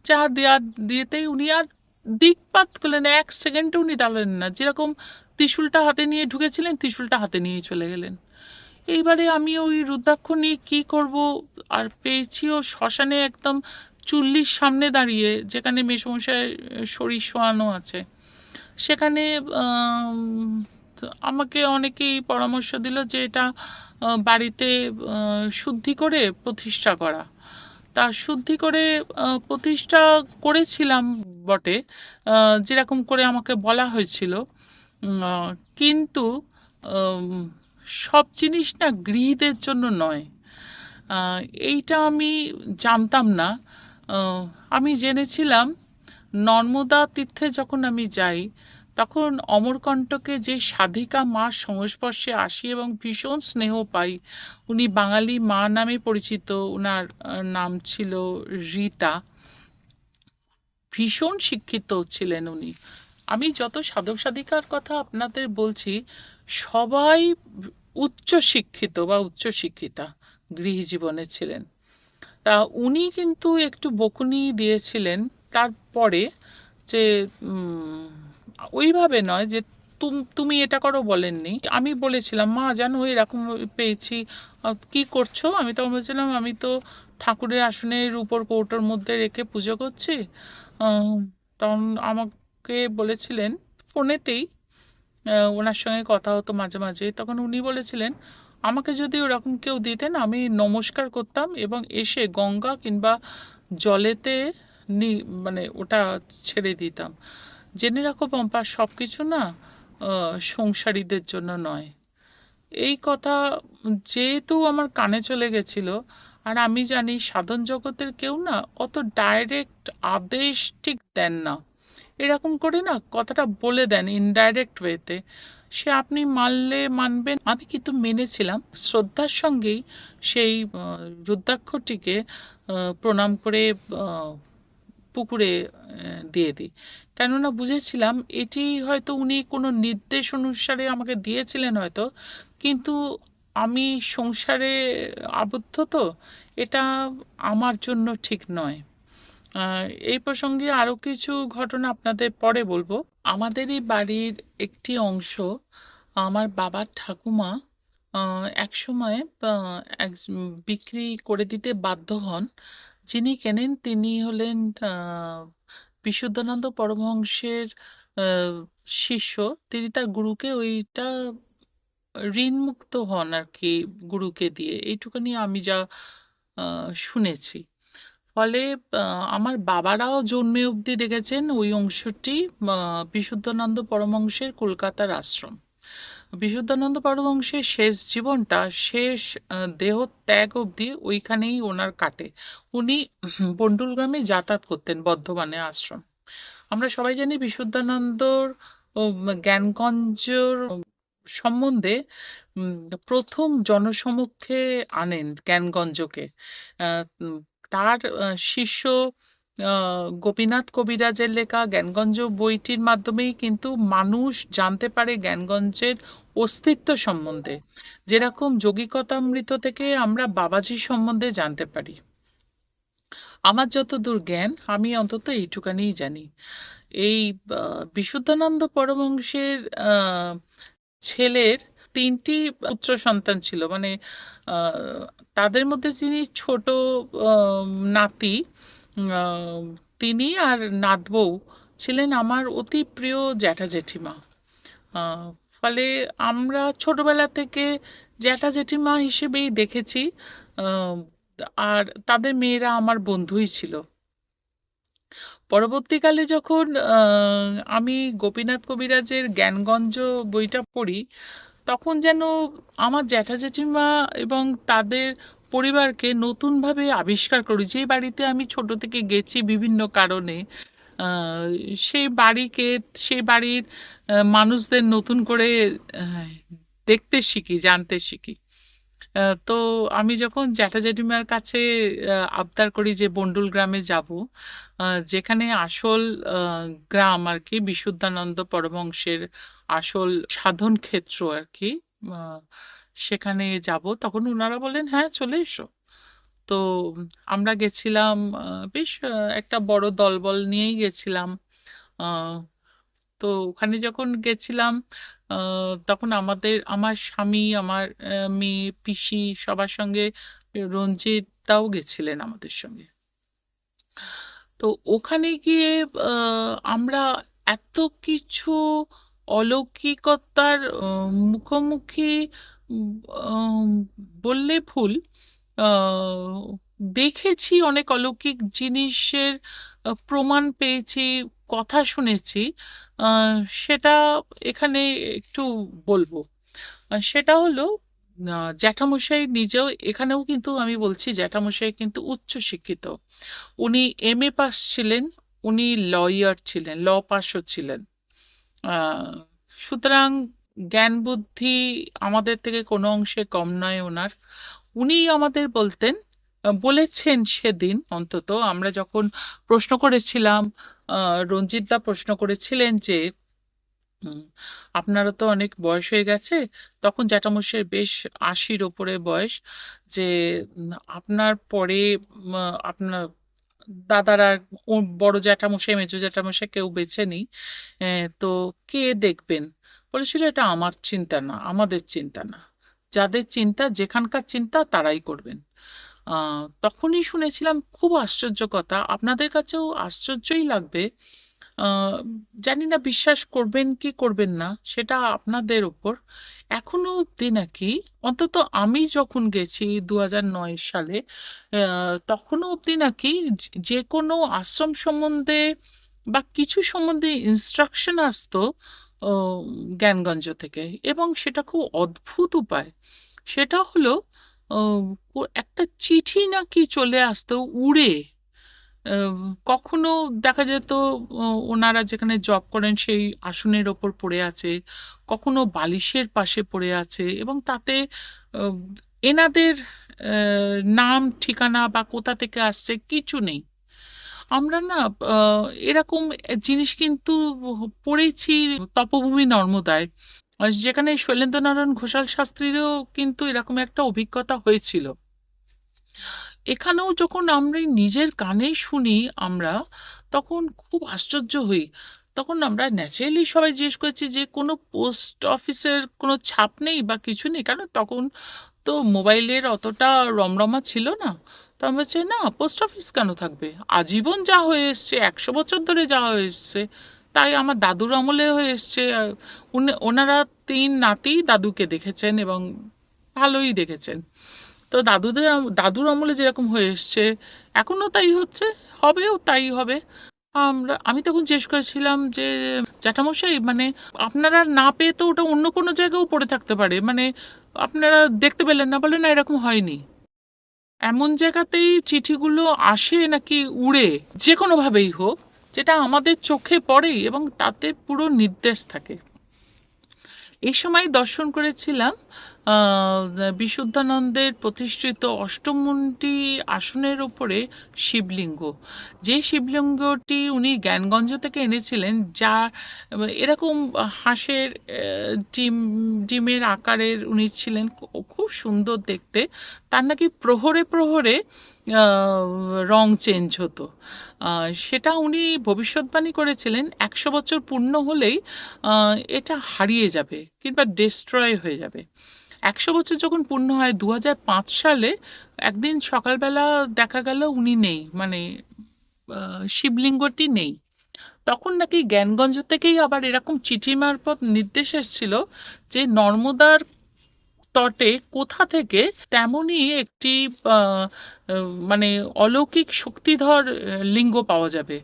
চা দেওয়ার দিয়েতেই উনি আর দিকপাত করলেন, এক সেকেন্ডে উনি দাঁড়ালেন না, যেরকম ত্রিশূলটা হাতে নিয়ে ঢুকেছিলেন, ত্রিশূলটা হাতে নিয়েই চলে গেলেন। এইবারে আমি ওই রুদ্রাক্ষ নিয়ে কী করব, আর পেয়েছিও শ্মশানে একদম চুল্লির সামনে দাঁড়িয়ে, যেখানে মেসমশাই শরীর শোয়ানো আছে, সেখানে তো আমাকে অনেকেই পরামর্শ দিল যে এটা বাড়িতে শুদ্ধি করে প্রতিষ্ঠা করা। তা শুদ্ধি করে প্রতিষ্ঠা করেছিলাম বটে, যেরকম করে আমাকে বলা হয়েছিল। কিন্তু আম সব জিনিস না গৃহীদের জন্য নয়। আ এইটা আমি জানতাম না। আ আমি জেনেছিলাম নর্মদা তীর্থে যখন আমি যাই, তখন অমরকণ্টকে যে সাধিকা মার সংস্পর্শে আসি এবং ভীষণ স্নেহ পাই। উনি বাঙালি মা নামে পরিচিত। উনার নাম ছিল রীতা। ভীষণ শিক্ষিত ছিলেন উনি। আমি যত সাধক সাধিকার কথা আপনাদের বলছি, সবাই উচ্চ শিক্ষিত বা উচ্চ শিক্ষিতা গৃহী জীবনে ছিলেন। তা উনি কিন্তু একটু বকুনি দিয়েছিলেন তারপরে, যে উম, ওইভাবে নয় যে তুমি এটা করো বলেননি। আমি বলেছিলাম, মা জানো এরকম পেয়েছি, কি করছো? আমি তখন বলছিলাম, আমি তো ঠাকুরের আসনের উপর কৌটোর মধ্যে রেখে পুজো করছি। আহ, তখন আমাকে বলেছিলেন ফোনেতেই, ওনার সঙ্গে কথা হতো মাঝে মাঝে, তখন উনি বলেছিলেন আমাকে যদি ওরকম কেউ দিতেন আমি নমস্কার করতাম এবং এসে গঙ্গা কিংবা জলেতে মানে ওটা ছেড়ে দিতাম। জেনে রাখো পম্পা, সব কিছু না সংসারীদের জন্য নয়। এই কথা যেহেতু আমার কানে চলে গেছিল, আর আমি জানি সাধন জগতের কেউ না অত ডাইরেক্ট আদেশ ঠিক দেন না, এরকম করে না কথাটা বলে দেন ইনডাইরেক্ট ওয়েতে। সে আপনি মানলে মানবেন, আমি কিন্তু মেনেছিলাম। শ্রদ্ধার সঙ্গেই সেই রুদ্রাক্ষটিকে প্রণাম করে পুকুরে দিয়ে দিই। কেননা বুঝেছিলাম এটি হয়তো উনি কোনো নির্দেশ অনুসারে আমাকে দিয়েছিলেন হয়তো, কিন্তু আমি সংসারে আবদ্ধ তো, এটা আমার জন্য ঠিক নয়। এই প্রসঙ্গে আরও কিছু ঘটনা আপনাদের পরে বলবো। আমাদেরই বাড়ির একটি অংশ আমার বাবার ঠাকুমা একসময় এক বিক্রি করে দিতে বাধ্য হন। যিনি কেনেন তিনি হলেন বিশুদ্ধানন্দ পরমহংসের আহ, শিষ্য। তিনি তার গুরুকে ওইটা ঋণমুক্ত হন আর কি, গুরুকে দিয়ে। এইটুকুনি আমি যা শুনেছি। ফলে আমার বাবারাও জন্মে অবধি দেখেছেন ওই অংশটি বিশুদ্ধানন্দ পরমহংসের কলকাতার আশ্রম। বিশুদ্ধানন্দ পরমহংসের শেষ জীবনটা, শেষ দেহ ত্যাগ অবধি ওইখানেই ওনার কাটে। উনি বন্ডুল গ্রামে যাতায়াত করতেন, বর্ধমানে আশ্রম। আমরা সবাই জানি বিশুদ্ধানন্দর জ্ঞানগঞ্জর সম্বন্ধে প্রথম জনসমক্ষে আনেন জ্ঞানগঞ্জকে। তার শিষ্য গোপীনাথ কবিরাজের লেখা জ্ঞানগঞ্জ বইটির মাধ্যমেই কিন্তু মানুষ জানতে পারে জ্ঞানগঞ্জের অস্তিত্ব সম্বন্ধে, যেরকম যোগিকতামৃত থেকে আমরা বাবাজি সম্বন্ধে জানতে পারি। আমার যতদূর জ্ঞান, আমি অন্তত এইটুকানিই জানি। এই বিশুদ্ধানন্দ পরমহংসের ছেলের তিনটি পুত্র সন্তান ছিল, মানে তাদের মধ্যে যিনি ছোট নাতি, আহ, তিনি আর নাতবউ ছিলেন আমার অতি প্রিয় জ্যাঠা জেঠিমা। আহ, ফলে আমরা ছোটবেলা থেকে জ্যাঠা জেঠিমা হিসেবেই দেখেছি। আহ, আর তাদের মেয়েরা আমার বন্ধুই ছিল। পরবর্তীকালে যখন আমি গোপীনাথ কবিরাজের জ্ঞানগঞ্জ বইটা পড়ি, তখন যেন আমার জ্যাঠা জেঠিমা এবং তাদের পরিবারকে নতুনভাবে আবিষ্কার করি। যে বাড়িতে আমি ছোট থেকে গেছি বিভিন্ন কারণে, আহ, সেই বাড়িকে, সেই বাড়ির মানুষদের নতুন করে আহ, দেখতে শিখি, জানতে শিখি। তো আমি যখন জ্যাঠা জেঠিমার কাছে আবদার করি যে বন্ডুল গ্রামে যাব, যেখানে আসল গ্রাম আর কি, বিশুদ্ধানন্দ পরমহংসের আসল সাধন ক্ষেত্র আর কি, আহ, সেখানে যাব, তখন ওনারা বলেন হ্যাঁ চলে এসো। তো আমরা গেছিলাম, বেশ একটা বড় দলবল নিয়েই গেছিলাম। আহ, তো ওখানে যখন গেছিলাম, তখন আমার স্বামী, আমার মেয়ে, পিসি, সবার সঙ্গে রঞ্জিতদাও গেছিলেন আমাদের সঙ্গে। তো ওখানে গিয়ে আমরা এত কিছু অলৌকিকতার মুখোমুখি উম, আম, বললে ভুল। আহ, দেখেছি অনেক অলৌকিক জিনিসের প্রমাণ পেয়েছি, কথা শুনেছি। আহ, সেটা এখানে একটু বলবো। সেটা হলো জ্যাঠামশাই নিজেও, এখানেও কিন্তু আমি বলছি জ্যাঠামশাই কিন্তু উচ্চ শিক্ষিত। উনি এমএ পাস ছিলেন, উনি লয়ার ছিলেন, ল পাসও ছিলেন। আহ, সুতরাং জ্ঞান বুদ্ধি আমাদের থেকে কোনো অংশে কম নয় ওনার। উনি আমাদের বলতেন, বলেছেন সেদিন অন্তত আমরা যখন প্রশ্ন করেছিলাম, রঞ্জিত দা প্রশ্ন করেছিলেন যে হুম, আপনারও তো অনেক বয়স হয়ে গেছে, তখন জ্যাঠামশাইয়ের বেশ ৮০-র ওপরে বয়স, যে আপনার পরে আপনার দাদারা, ও বড় জ্যাঠামশাই মেজো জ্যাঠামশাই কেউ বেঁচে নেই, তো কে দেখবেন? বলেছিল এটা আমার চিন্তা না, আমাদের চিন্তা না, যাদের চিন্তা, যেখানকার চিন্তা তারাই করবেন। তখনই শুনেছিলাম, খুব আশ্চর্য কথা, আপনাদের কাছেও আশ্চর্যই লাগবে। আহ, জানি না বিশ্বাস করবেন কি করবেন না, সেটা আপনাদের ওপর। এখনো অবধি নাকি, অন্তত আমি যখন গেছি 2009 সালে, তখনও অবধি নাকি যে কোনো আশ্রম সম্বন্ধে বা কিছু সম্বন্ধে ইনস্ট্রাকশন আসতো আহ, জ্ঞানগঞ্জ থেকে, এবং সেটা খুব অদ্ভুত উপায়। সেটা হলো একটা চিঠি নাকি চলে আসতো উড়ে। আহ, কখনো দেখা যেত ওনারা যেখানে জব করেন সেই আসনের ওপর পড়ে আছে, কখনো বালিশের পাশে পড়ে আছে, এবং তাতে আহ, এনাদের নাম ঠিকানা বা কোথা থেকে আসছে কিছু নেই। আমরা না এরকম জিনিস কিন্তু পড়েছি তপভূমি নর্মদায়, যেখানে শৈলেন্দ্রনারায়ণ ঘোষাল শাস্ত্রীরও কিন্তু এরকম একটা অভিজ্ঞতা হয়েছিল। এখানেও যখন আমরা নিজের কানে শুনি আমরা, তখন খুব আশ্চর্য হই। তখন আমরা ন্যাচারালি সবাই জিজ্ঞেস করছি যে কোনো পোস্ট অফিসের কোনো ছাপ নেই বা কিছু নেই, কারণ তখন তো মোবাইলের অতটা রমরমা ছিল না। তো আমরা বলছি না, পোস্ট অফিস কেন থাকবে, আজীবন যা হয়ে এসছে, 100 বছর ধরে যা হয়ে এসছে, তাই আমার দাদুর আমলে হয়ে এসছে। ওনারা 3 নাতি দাদুকে দেখেছেন এবং ভালোই দেখেছেন। তো দাদুর আমলে যেরকম হয়ে এসছে, এখনো তাই হচ্ছে, হবেও তাই হবে। আমি তখন জিজ্ঞেস করেছিলাম যে জ্যাঠামশাই, মানে আপনারা না পেয়ে তো ওটা অন্য কোনো জায়গাও পড়ে থাকতে পারে, মানে আপনারা দেখতে পেলেন না? বলে না, এরকম হয়নি, এমন জায়গাতেই চিঠিগুলো আসে নাকি উড়ে, যে কোনোভাবেই হোক, যেটা আমাদের চোখে পড়ে এবং তাতে পুরো নির্দেশ থাকে। এই সময় দর্শন করেছিলাম বিশুদ্ধানন্দের প্রতিষ্ঠিত অষ্টমুণ্ডি আসনের উপরে শিবলিঙ্গ। যে শিবলিঙ্গটি উনি জ্ঞানগঞ্জ থেকে এনেছিলেন, যা এরকম হাঁসের ডিমের আকারের উনি ছিলেন, খুব সুন্দর দেখতে। তার নাকি প্রহরে প্রহরে রং চেঞ্জ হতো। সেটা উনি ভবিষ্যৎবাণী করেছিলেন 100 বছর পূর্ণ হলেই এটা হারিয়ে যাবে কিংবা ডিস্ট্রয় হয়ে যাবে। 100 বছর যখন পূর্ণ হয় 2005 সালে, একদিন সকালবেলা দেখা গেল উনি নেই, মানে শিবলিঙ্গটি নেই। তখন নাকি জ্ঞানগঞ্জ থেকেই আবার এরকম চিঠি মারফত নির্দেশ এসেছিল যে নর্মদার তটে কোথা থেকে তেমনই একটি আহ, মানে অলৌকিক শক্তিধর লিঙ্গ পাওয়া যাবে।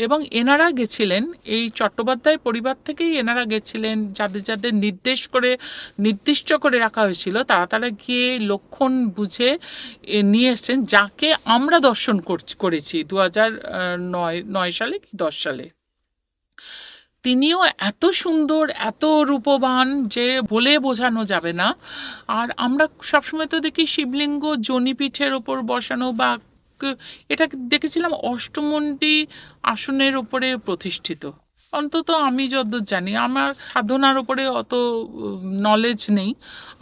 এবং এনারা গেছিলেন, এই চট্টোপাধ্যায় পরিবার থেকেই এনারা গেছিলেন, যাদের যাদের নির্দিষ্ট করে রাখা হয়েছিল, তারা তারা গিয়ে লক্ষণ বুঝে নিয়ে এসছেন, যাকে আমরা দর্শন করেছি 2009 সালে কি 10 সালে। তিনিও এত সুন্দর, এত রূপবান যে বলে বোঝানো যাবে না। আর আমরা সবসময় তো দেখি শিবলিঙ্গ জনিপীঠের ওপর বসানো, বা এটা দেখেছিলাম অষ্টমুণ্ডি আসনের উপরে প্রতিষ্ঠিত। অন্তত আমি যতদূর জানি, আমার সাধনার উপরে অত নলেজ নেই,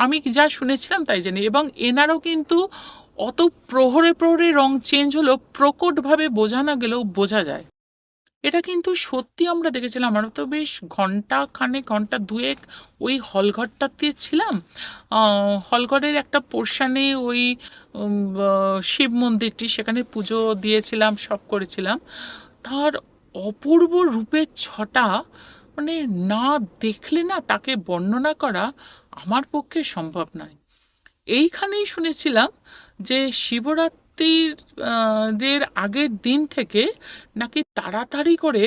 আমি যা শুনেছিলাম তাই জানি। এবং এনারও কিন্তু অত প্রহরে প্রহরে রং চেঞ্জ হলো, প্রকটভাবে বোঝা না গেলেও বোঝা যায়। এটা কিন্তু সত্যি আমরা দেখেছিলাম। আমরা তো বেশ ঘন্টা দুয়েক ওই হলঘরটাতে ছিলাম। হলঘরের একটা পোর্শনে ওই শিব মন্দিরটি, সেখানে পুজো দিয়েছিলাম, সব করেছিলাম। তার অপূর্ব রূপের ছটা মানে না দেখলে না তাকে বর্ণনা করা আমার পক্ষে সম্ভব নয়। এইখানেই শুনেছিলাম যে শিবরাত্রির এর আগের দিন থেকে নাকি তাড়াতাড়ি করে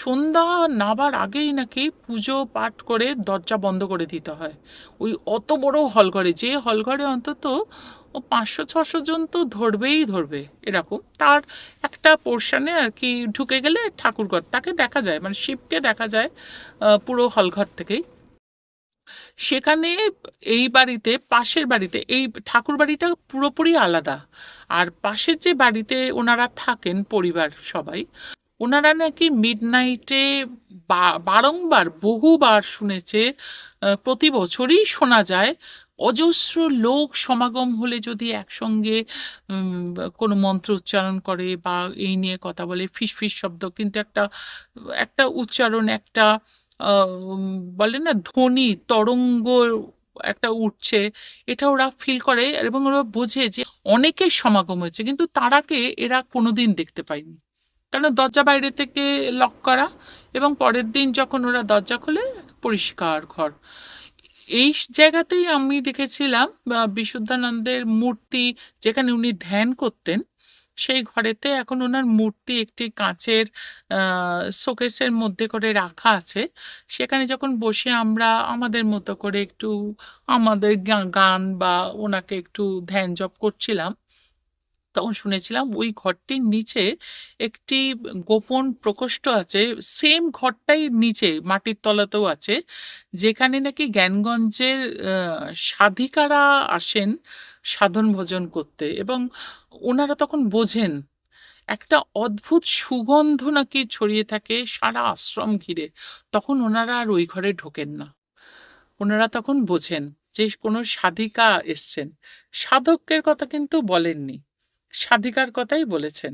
সন্ধ্যা নাবার আগেই নাকি পুজো পাঠ করে দরজা বন্ধ করে দিতে হয়। ওই অত বড় হলঘরে, যে হলঘরে অন্তত ও 500-600 জন তো ধরবেই ধরবে, এরকম তার একটা পোর্শনে আর কি ঢুকে গেলে ঠাকুরঘর তাকে দেখা যায়, মানে শিবকে দেখা যায় পুরো হলঘর থেকেই। সেখানে এই বাড়িতে, পাশের বাড়িতে, এই ঠাকুর বাড়িটা পুরোপুরি আলাদা। আর পাশের যে বাড়িতে ওনারা থাকেন পরিবার সবাই, ওনারা নাকি মিডনাইটে বারংবার বহুবার শুনেছে, প্রতি বছরই শোনা যায় অজস্র লোক সমাগম হলে যদি একসঙ্গে কোনো মন্ত্র উচ্চারণ করে বা এই নিয়ে কথা বলে, ফিস ফিস শব্দ, কিন্তু একটা একটা উচ্চারণ, একটা বলে না ধ্বনি তরঙ্গ একটা উঠছে, এটা ওরা ফিল করে এবং ওরা বোঝে যে অনেকের সমাগম হয়েছে, কিন্তু তারাকে এরা কোনোদিন দেখতে পায়নি, কারণ দরজা বাইরে থেকে লক করা, এবং পরের দিন যখন ওরা দরজা খোলে পরিষ্কার ঘর। এই জায়গাতেই আমি দেখেছিলাম বিশুদ্ধানন্দের মূর্তি, যেখানে উনি ধ্যান করতেন, সেই ঘরেতে এখন ওনার মূর্তি একটি কাঁচের শোকেসের মধ্যে করে রাখা আছে। সেখানে যখন বসে আমরা আমাদের মতো করে একটু আমাদের গান বা ওনাকে একটু ধ্যান জপ করছিলাম, তখন শুনেছিলাম ওই ঘরটির নিচে একটি গোপন প্রকোষ্ঠ আছে, সেম ঘরটাই নিচে মাটির তলাতেও আছে, যেখানে নাকি জ্ঞানগঞ্জের সাধিকারা আসেন সাধন ভোজন করতে, এবং ওনারা তখন বোঝেন একটা অদ্ভুত সুগন্ধ নাকি ছড়িয়ে থাকে সারা আশ্রম ঘিরে। তখন ওনারা আর ওই ঘরে ঢোকেন না, ওনারা তখন বোঝেন যে কোনো সাধিকা এসছেন। সাধকের কথা কিন্তু বলেননি, সাধিকার কথাই বলেছেন।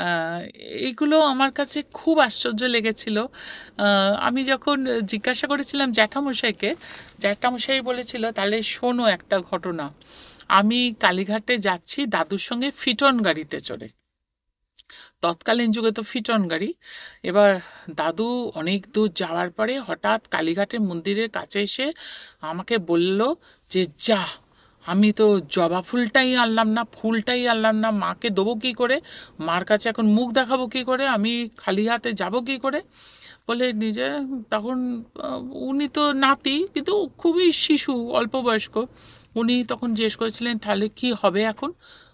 আহ, এইগুলো আমার কাছে খুব আশ্চর্য লেগেছিল। আমি যখন জিজ্ঞাসা করেছিলাম জ্যাঠামশাইকে, জ্যাঠামশাই বলেছিল তাহলে শোনো একটা ঘটনা। আমি কালীঘাটে যাচ্ছি দাদুর সঙ্গে ফিটন গাড়িতে চড়ে, তৎকালীন যুগে তো ফিটন গাড়ি। এবার দাদু অনেক দূর যাওয়ার পরে হঠাৎ কালীঘাটের মন্দিরের কাছে এসে আমাকে বলল যে যা, আমি তো জবা ফুলটাই আনলাম না, ফুলটাই আনলাম না, মাকে দেবো কী করে, মার কাছে এখন মুখ দেখাবো কী করে, আমি খালি হাতে যাবো কী করে, বলে নিজে তখন উনি তো নাতি কিন্তু খুবই শিশু, অল্প বয়স্ক, উনি তখন জিজ্ঞেস করেছিলেন তাহলে কি হবে এখন,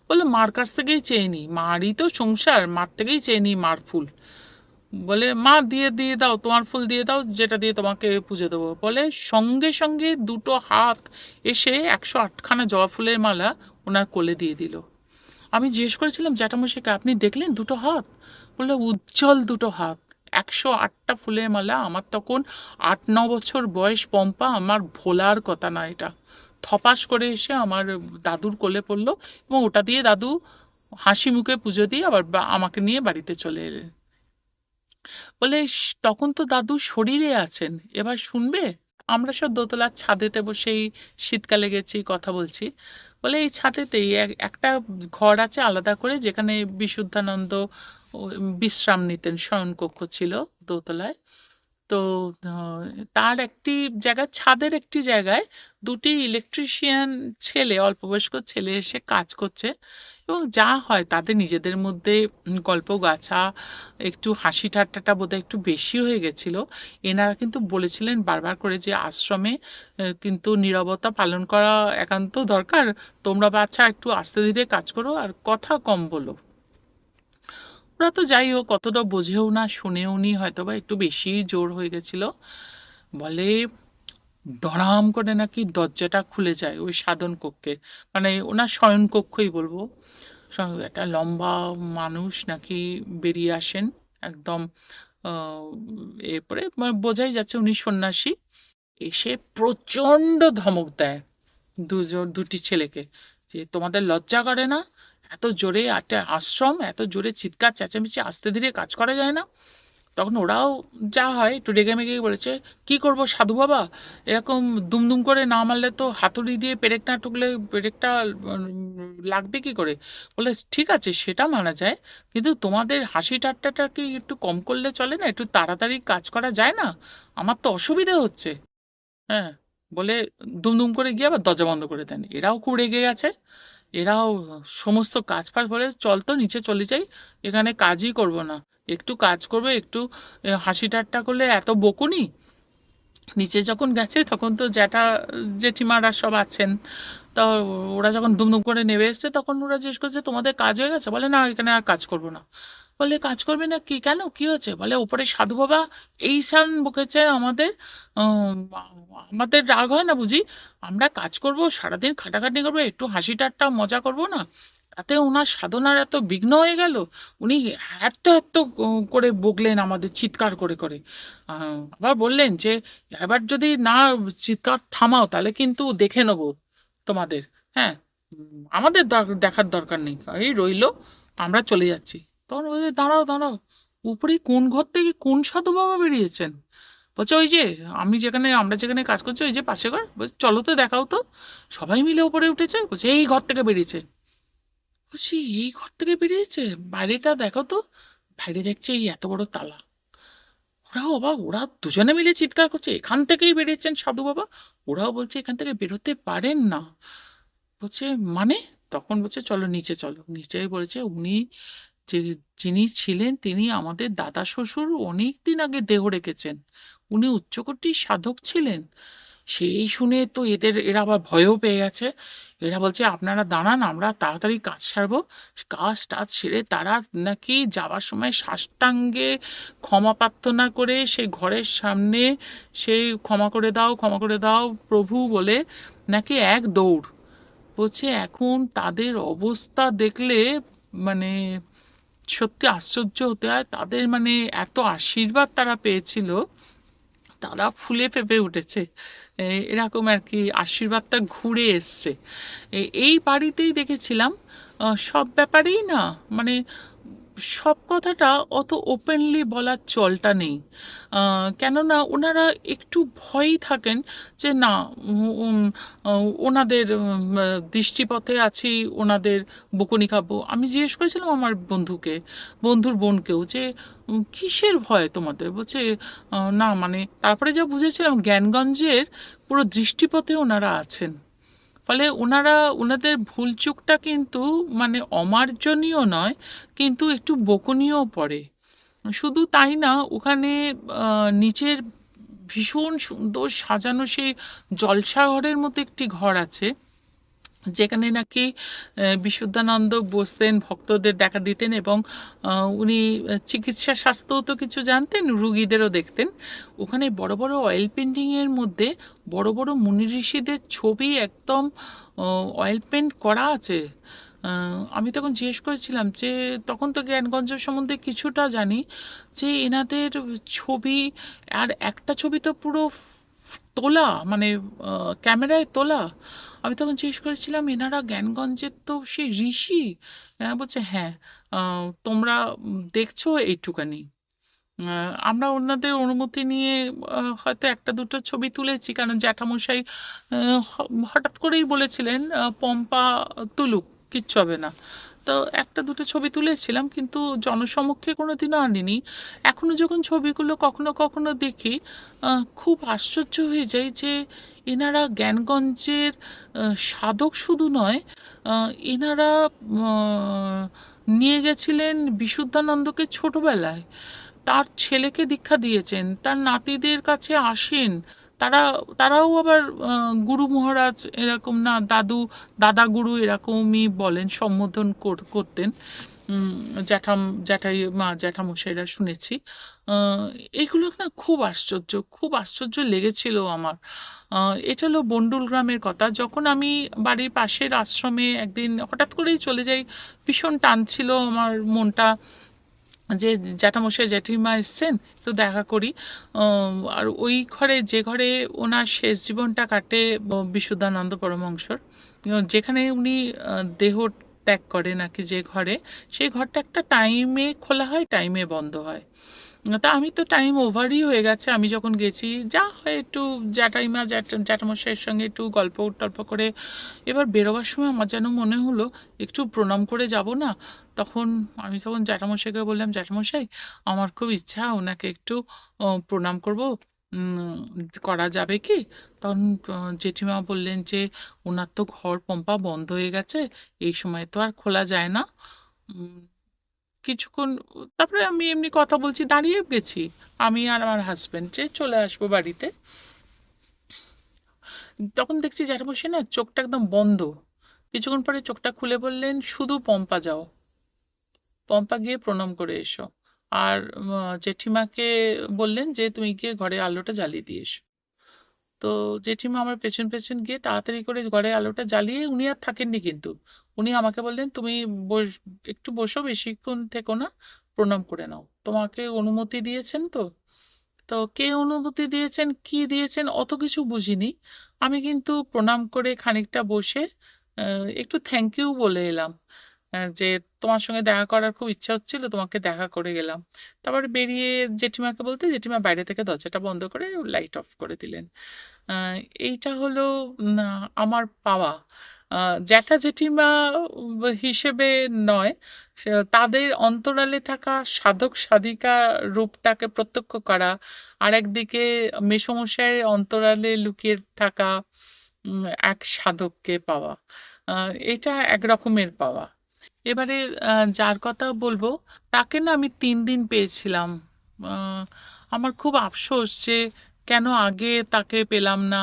বলে মার কাছ থেকেই চেয়ে নিই, মারই তো সংসার, মার থেকেই চেয়ে নিই মার ফুল। বলে মা দিয়ে দিয়ে দাও, তোমার ফুল দিয়ে দাও, যেটা দিয়ে তোমাকে পুজো দেবো। বলে সঙ্গে সঙ্গে দুটো হাত এসে 108খানা জবা ফুলের মালা ওনার কোলে দিয়ে দিল। আমি জিজ্ঞেস করেছিলাম জ্যাঠামশাইকে আপনি দেখলেন দুটো হাত, বললো উজ্জ্বল দুটো হাত, 108টা ফুলের মালা। আমার তখন 8-9 বছর বয়স, পম্পা, আমার ভোলার কথা না এটা। থপাস করে এসে আমার দাদুর কোলে পড়লো এবং ওটা দিয়ে দাদু হাসি মুখে পুজো দিয়ে আবার আমাকে নিয়ে বাড়িতে চলে এলেন। বলে তখন তো দাদু শরীরে আছেন, এবার শুনবে। আমরা সব দোতলার ছাদেতে বসেই শীতকালে গেছি, কথা বলছি। বলে এই ছাদেতেই একটা ঘর আছে আলাদা করে, যেখানে বিশুদ্ধানন্দ বিশ্রাম নিতেন, শয়নকক্ষ ছিল দোতলায়। তো আহ, তার একটি জায়গা, ছাদের একটি জায়গায় দুটি ইলেকট্রিশিয়ান ছেলে, অল্প বয়স্ক ছেলে এসে কাজ করছে, এবং যা হয় তাদের নিজেদের মধ্যে গল্প গাছা, একটু হাসি ঠাট্টাটা বোধহয় একটু বেশি হয়ে গেছিল। এনারা কিন্তু বলেছিলেন বারবার করে যে আশ্রমে কিন্তু নীরবতা পালন করা একান্ত দরকার, তোমরা বাচ্চা একটু আস্তে ধীরে কাজ করো আর কথা কম বলো। ওরা তো যাই হোক কতটা বোঝেও না, শুনেও নি, হয়তো বা একটু বেশি জোর হয়ে গেছিল। বলে দড়াম করে নাকি দরজাটা খুলে যায় ওই সাধন কক্ষে, মানে ওনার শয়ন কক্ষই বলবো। একটা লম্বা মানুষ নাকি বেরিয়ে আসেন একদম, আহ, এরপরে মানে বোঝাই যাচ্ছে উনি সন্ন্যাসী। এসে প্রচণ্ড ধমক দেয় দুটি ছেলেকে, যে তোমাদের লজ্জা করে না, এত জোরে একটা আশ্রম, এত জোরে চিৎকার চেঁচামেচি, আস্তে ধীরে কাজ করা যায় না। তখন ওরাও যা হয় একটু রেগে মেগে বলেছে, কি করব সাধু বাবা, এরকম দুমদুম করে না মারলে তো হাতুড়ি দিয়ে পেরেক না ঠুকলে পেরেকটা লাগবে কি করে। বলে ঠিক আছে সেটা মানা যায়, কিন্তু তোমাদের হাসি ঠাট্টাটা কি একটু কম করলে চলে না, একটু তাড়াতাড়ি কাজ করা যায় না, আমার তো অসুবিধে হচ্ছে। হ্যাঁ, বলে দুমদুম করে গিয়ে আবার দরজা বন্ধ করে দেন। এরাও খুব রেগে গেছে, এরাও সমস্ত কাজ ফাজ বলে চল তো নিচে চলে যাই, এখানে কাজই করব না, একটু কাজ করবে, একটু হাসি ঠাট্টা করলে এত বকুনি। নিচে যখন গেছে তখন তো জ্যাঠা জেঠিমারা সব আছেন, তা ওরা যখন দুমদুম করে নেমে এসছে তখন ওরা জিজ্ঞেস করছে তোমাদের কাজ হয়ে গেছে, বলে না এখানে আর কাজ করব না। বলে কাজ করবে না কি, কেন কি হয়েছে, বলে ওপরে সাধু বাবা এই সান বকেছে আমাদের, উম, আমাদের রাগ হয় না বুঝি, আমরা কাজ করব সারাদিন খাটাখাটি করবো, একটু হাসি ঠাট্টা মজা করব না, তাতে ওনার সাধনার এত বিঘ্ন হয়ে গেল, উনি এত এত করে বকলেন আমাদের চিৎকার করে করে। আবার বললেন যে এবার যদি না চিৎকার থামাও তাহলে কিন্তু দেখে নেবো তোমাদের। হ্যাঁ, আমাদের দেখার দরকার নেই, এই রইলো, আমরা চলে যাচ্ছি। তখন বলছে দাঁড়াও দাঁড়াও, উপরে কোন ঘর থেকে কোন সাধু বাবা বেরিয়েছেন। বলছে ওই যে আমরা যেখানে কাজ করছি ওই যে পাশে ঘর। বলছে চলো তো দেখাও তো। সবাই মিলে উপরে উঠেছে, বলছে এই ঘর থেকে বেরিয়েছে। বলছি এই ঘর থেকে বেরিয়েছে, বাইরেটা দেখো তো। বাইরে দেখছে এই এত বড় তালা। ওরাও অবাক, ওরা দুজনে মিলে চিৎকার করছে এখান থেকেই বেরিয়েছেন সাধু বাবা। ওরাও বলছে এখান থেকে বেরোতে পারেন না। বলছে মানে, তখন বলছে চলো নিচে চলো। নিচে বলেছে উনি যে যিনি ছিলেন তিনি আমাদের দাদা শ্বশুর অনেক দিন আগে দেহ রেখেছেন, উনি উচ্চকোটির সাধক ছিলেন। সেই শুনে তো এরা আবার ভয়ও পেয়ে গেছে। এরা বলছে আপনারা দাঁড়ান, আমরা তাড়াতাড়ি কাজ সারবো। কাজ টাজ সেরে তারা নাকি যাওয়ার সময় সাষ্টাঙ্গে ক্ষমা প্রার্থনা করে সেই ঘরের সামনে সেই ক্ষমা করে দাও প্রভু বলে নাকি এক দৌড়। বলছে এখন তাদের অবস্থা দেখলে মানে সত্যি আশ্চর্য হতে হয়, তাদের মানে এত আশীর্বাদ তারা পেয়েছিল, তারা ফুলে ফেঁপে উঠেছে। এরকম আর কি আশীর্বাদটা ঘুরে এসছে। এই বাড়িতেই দেখেছিলাম সব ব্যাপারেই না মানে সব কথাটা অত ওপেনলি বলার চলটা নেই। কেননা ওনারা একটু ভয়ই থাকেন যে না ওনাদের দৃষ্টিপথে আছি, ওনাদের বকুনি খাবো। আমি জিজ্ঞেস করেছিলাম আমার বন্ধুর বোনকেও যে কিসের ভয় তোমাদের, বলছে না মানে তারপরে যা বুঝেছিলাম জ্ঞানগঞ্জের পুরো দৃষ্টিপথে ওনারা আছেন, ফলে ওনাদের ভুলচুকটা কিন্তু মানে অমার্জনীয় নয়, কিন্তু একটু বকনীয় পড়ে। শুধু তাই না, ওখানে নিচের ভীষণ সুন্দর সাজানো সেই জলসাঘরের মতো একটি ঘর আছে, যেখানে নাকি বিশুদ্ধানন্দ বসতেন, ভক্তদের দেখা দিতেন, এবং উনি চিকিৎসা শাস্ত্রও তো কিছু জানতেন, রুগীদেরও দেখতেন। ওখানে বড় বড় অয়েল পেন্টিংয়ের মধ্যে বড় বড় মুনি ঋষিদের ছবি একদম অয়েল পেন্ট করা আছে। আমি তখন জিজ্ঞেস করেছিলাম যে তখন তো জ্ঞানগঞ্জ সম্বন্ধে কিছুটা জানি, যে এনাদের ছবি, আর একটা ছবি তো পুরো তোলা মানে ক্যামেরায় তোলা। আমি তখন জিজ্ঞেস করেছিলাম এনারা জ্ঞানগঞ্জের তো সেই ঋষি। বলছে হ্যাঁ, তোমরা দেখছো এইটুকানি। আমরা ওনাদের অনুমতি নিয়ে হয়তো একটা দুটো ছবি তুলেছি, কারণ জ্যাঠামশাই হঠাৎ করেই বলেছিলেন পম্পা তুলুক, কিচ্ছু হবে না। তো একটা দুটো ছবি তুলেছিলাম, কিন্তু জনসমক্ষে কোনোদিনও আনিনি। এখনও যখন ছবিগুলো কখনো কখনো দেখি খুব আশ্চর্য হয়ে যাই যে এনারা জ্ঞানগঞ্জের সাধক শুধু নয়, এনারা নিয়ে গেছিলেন বিশুদ্ধানন্দকে ছোটবেলায়, তার ছেলেকে দীক্ষা দিয়েছেন, তার নাতিদের কাছে আসেন, তারা তারাও আবার গুরু মহারাজ এরকম না, দাদা গুরু এরকমই বলেন, সম্বোধন করতেন। উম, জ্যাঠামশাইরা শুনেছি। আহ, এগুলো না খুব আশ্চর্য লেগেছিল আমার। এটা হলো বন্ডুল গ্রামের কথা। যখন আমি বাড়ির পাশের আশ্রমে একদিন হঠাৎ করেই চলে যাই, ভীষণ টানছিল আমার মনটা যে জ্যাঠামশাই জেঠিমা এসছেন, একটু দেখা করি। আর ওই ঘরে, যে ঘরে ওনার শেষ জীবনটা কাটে বিশুদ্ধানন্দ পরমহংসর, যেখানে উনি দেহ ত্যাগ করে নাকি যে ঘরে, সেই ঘরটা একটা টাইমে খোলা হয় টাইমে বন্ধ হয়। তা আমি তো টাইম ওভারই হয়ে গেছে, আমি যখন গেছি যা হয় একটু জ্যাঠাইমা জ্যাঠামশাইয়ের সঙ্গে একটু গল্প টল্প করে এবার বেরোবার সময় আমার যেন মনে হলো একটু প্রণাম করে যাব না। তখন জ্যাঠামশাইকে বললাম, জ্যাঠামশাই আমার খুব ইচ্ছা ওনাকে একটু প্রণাম করব, করা যাবে কি? তখন জেঠিমা বললেন যে ওনার তো ঘর পম্পা বন্ধ হয়ে গেছে, এই সময় তো আর খোলা যায় না। উম, কিছুক্ষণ তারপরে আমি এমনি কথা বলছি, দাঁড়িয়ে গেছি আমি আর আমার হাজব্যান্ড, যে চলে আসবো বাড়িতে। তখন দেখছি জ্যাঠামশাই না চোখটা একদম বন্ধ। কিছুক্ষণ পরে চোখটা খুলে বললেন, শুধু পম্পা যাও, পম্পা গিয়ে প্রণাম করে এসো। আর জেঠিমাকে বললেন যে তুমি গিয়ে ঘরে আলোটা জ্বালিয়ে দিয়ে এসো। তো জেঠিমা আমার পেছন পেছন গিয়ে তাড়াতাড়ি করে ঘরে আলোটা জ্বালিয়ে, উনি আর থাকেননি কিন্তু, উনি আমাকে বললেন তুমি বস, একটু বসো, বেশিক্ষণ থেকো না, প্রণাম করে নাও, তোমাকে অনুমতি দিয়েছেন তো। তো কে অনুমতি দিয়েছেন কি দিয়েছেন অত কিছু বুঝিনি, আমি কিন্তু প্রণাম করে খানিকটা বসে একটু থ্যাংক ইউ বলে এলাম, যে তোমার সঙ্গে দেখা করার খুব ইচ্ছা হচ্ছিল, তোমাকে দেখা করে গেলাম। তারপরে বেরিয়ে জেঠিমাকে বলতে জেঠিমা বাইরে থেকে দরজাটা বন্ধ করে লাইট অফ করে দিলেন। আহ, এইটা হলো আমার পাওয়া। জ্যাঠা জেঠিমা হিসেবে নয়, তাদের অন্তরালে থাকা সাধক সাধিকা রূপটাকে প্রত্যক্ষ করা, আর একদিকে মেসোমশাইয়ের অন্তরালে লুকিয়ে থাকা এক সাধককে পাওয়া, এটা এক রকমের পাওয়া। এবারে যার কথা বলবো তাকে না আমি 3 দিন পেয়েছিলাম। আহ, আমার খুব আফসোস যে কেন আগে তাকে পেলাম না,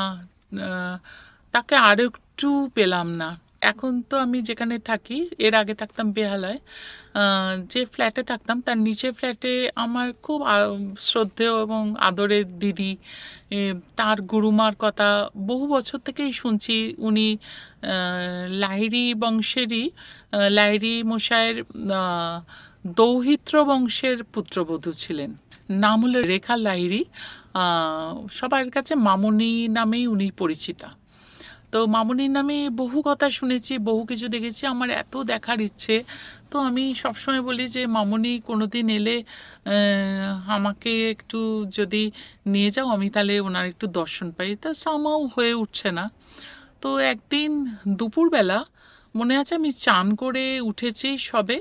আহ, তাকে আরও একটু পেলাম না। এখন তো আমি যেখানে থাকি, এর আগে থাকতাম বেহালায়, যে ফ্ল্যাটে থাকতাম তার নিচে ফ্ল্যাটে আমার খুব শ্রদ্ধেয় এবং আদরের দিদি, এ, তার গুরুমার কথা বহু বছর থেকেই শুনছি। উনি লাহিড়ী বংশেরই, লাহিড়ী মশাইয়ের আহ, দৌহিত্র বংশের পুত্রবধূ ছিলেন। নাম হলো রেখা লাহিড়ী। সবার কাছে মামনি নামেই উনি পরিচিতা। তো মামনির নামে বহু কথা শুনেছি, বহু কিছু দেখেছি, আমার এত দেখার ইচ্ছে। তো আমি সবসময় বলি যে মামনি কোনোদিন এলে আমাকে একটু যদি নিয়ে যাও, আমি তাহলে ওনার একটু দর্শন পাই। তা সামাও হয়ে উঠছে না। তো একদিন দুপুরবেলা মনে আছে আমি চান করে উঠেছি সবে,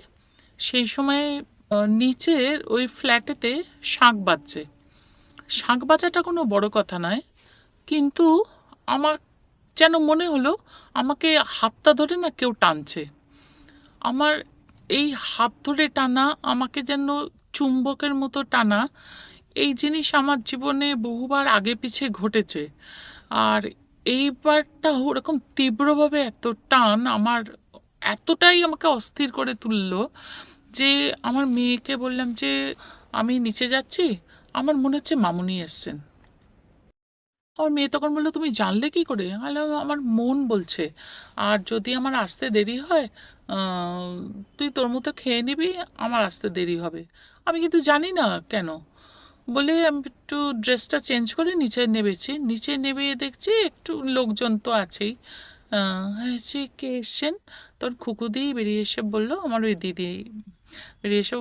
সেই সময় নিচের ওই ফ্ল্যাটেতে শাঁখ বাজছে। শাঁখ বাজাটা কোনো বড় কথা নয়, কিন্তু আমার যেন মনে হলো আমাকে হাতটা ধরে না কেউ টানছে। আমার এই হাত ধরে টানা, আমাকে যেন চুম্বকের মতো টানা, এই জিনিস আমার জীবনে বহুবার আগে পিছে ঘটেছে। আর এইবারটা ওরকম তীব্রভাবে এত টান আমার, এতটাই আমাকে অস্থির করে তুললো যে আমার মেয়েকে বললাম যে আমি নিচে যাচ্ছি, আমার মনে হচ্ছে মামুনি এসছেন। আমার মেয়ে তখন বললো, তুমি জানলে কি করে? আমি বললাম, আমার মন বলছে। আর যদি আমার আসতে দেরি হয়, আহ, তুই তোর মতো খেয়ে নিবি, আমার আসতে দেরি হবে। আমি কিন্তু জানি না কেন। বলে আমি একটু ড্রেসটা চেঞ্জ করে নিচে নেমেছি, নিচে নেমে দেখছি একটু লোকজন তো আছেই। হচ্ছে কে এসছেন? তখন খুকুদি বেরিয়ে এসে বললো, আমার ওই দিদি বেরিয়ে এসে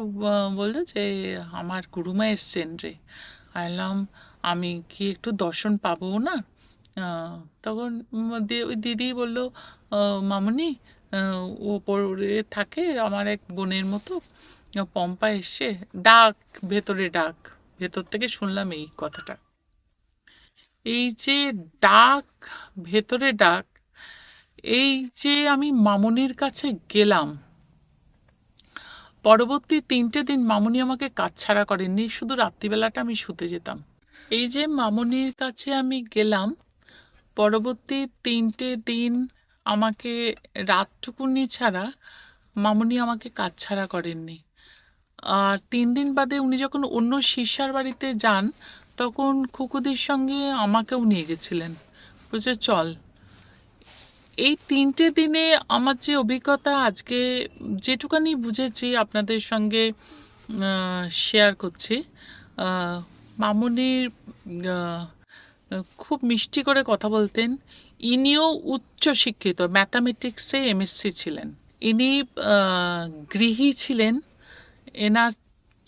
বললো যে আমার গুরুমা এসছেন রে। আইলাম, আমি কি একটু দর্শন পাবো না? আহ, তখন ওই দিদি বলল, মামুনি, ও ওপরে থাকে আমার এক বোনের মতো, পম্পা এসছে, ডাক, ভেতরে ডাক। ভেতর থেকে শুনলাম এই কথাটা, এই যে ডাক, ভেতরে ডাক, এই যে আমি মামুনির কাছে গেলাম। পরবর্তী 3টে দিন মামুনি আমাকে কাছছাড়া করেননি, শুধু রাত্রিবেলাটা আমি শুতে যেতাম। এই যে মামুনির কাছে আমি গেলাম, পরবর্তী 3টে দিন আমাকে রাতটুকুনি ছাড়া মামুনি আমাকে কাছছাড়া করেননি। আর 3 দিন বাদে উনি যখন অন্য শিষ্যার বাড়িতে যান, তখন খুকুদির সঙ্গে আমাকেও নিয়ে গেছিলেন, বলছে চল। এই 3টে দিনে আমার যে অভিজ্ঞতা আজকে যেটুকানি বুঝেছি আপনাদের সঙ্গে শেয়ার করছি। মামুনির আহ, খুব মিষ্টি করে কথা বলতেন। ইনিও উচ্চ শিক্ষিত, ম্যাথামেটিক্সে এমএসসি ছিলেন। ইনি গৃহী ছিলেন। এনার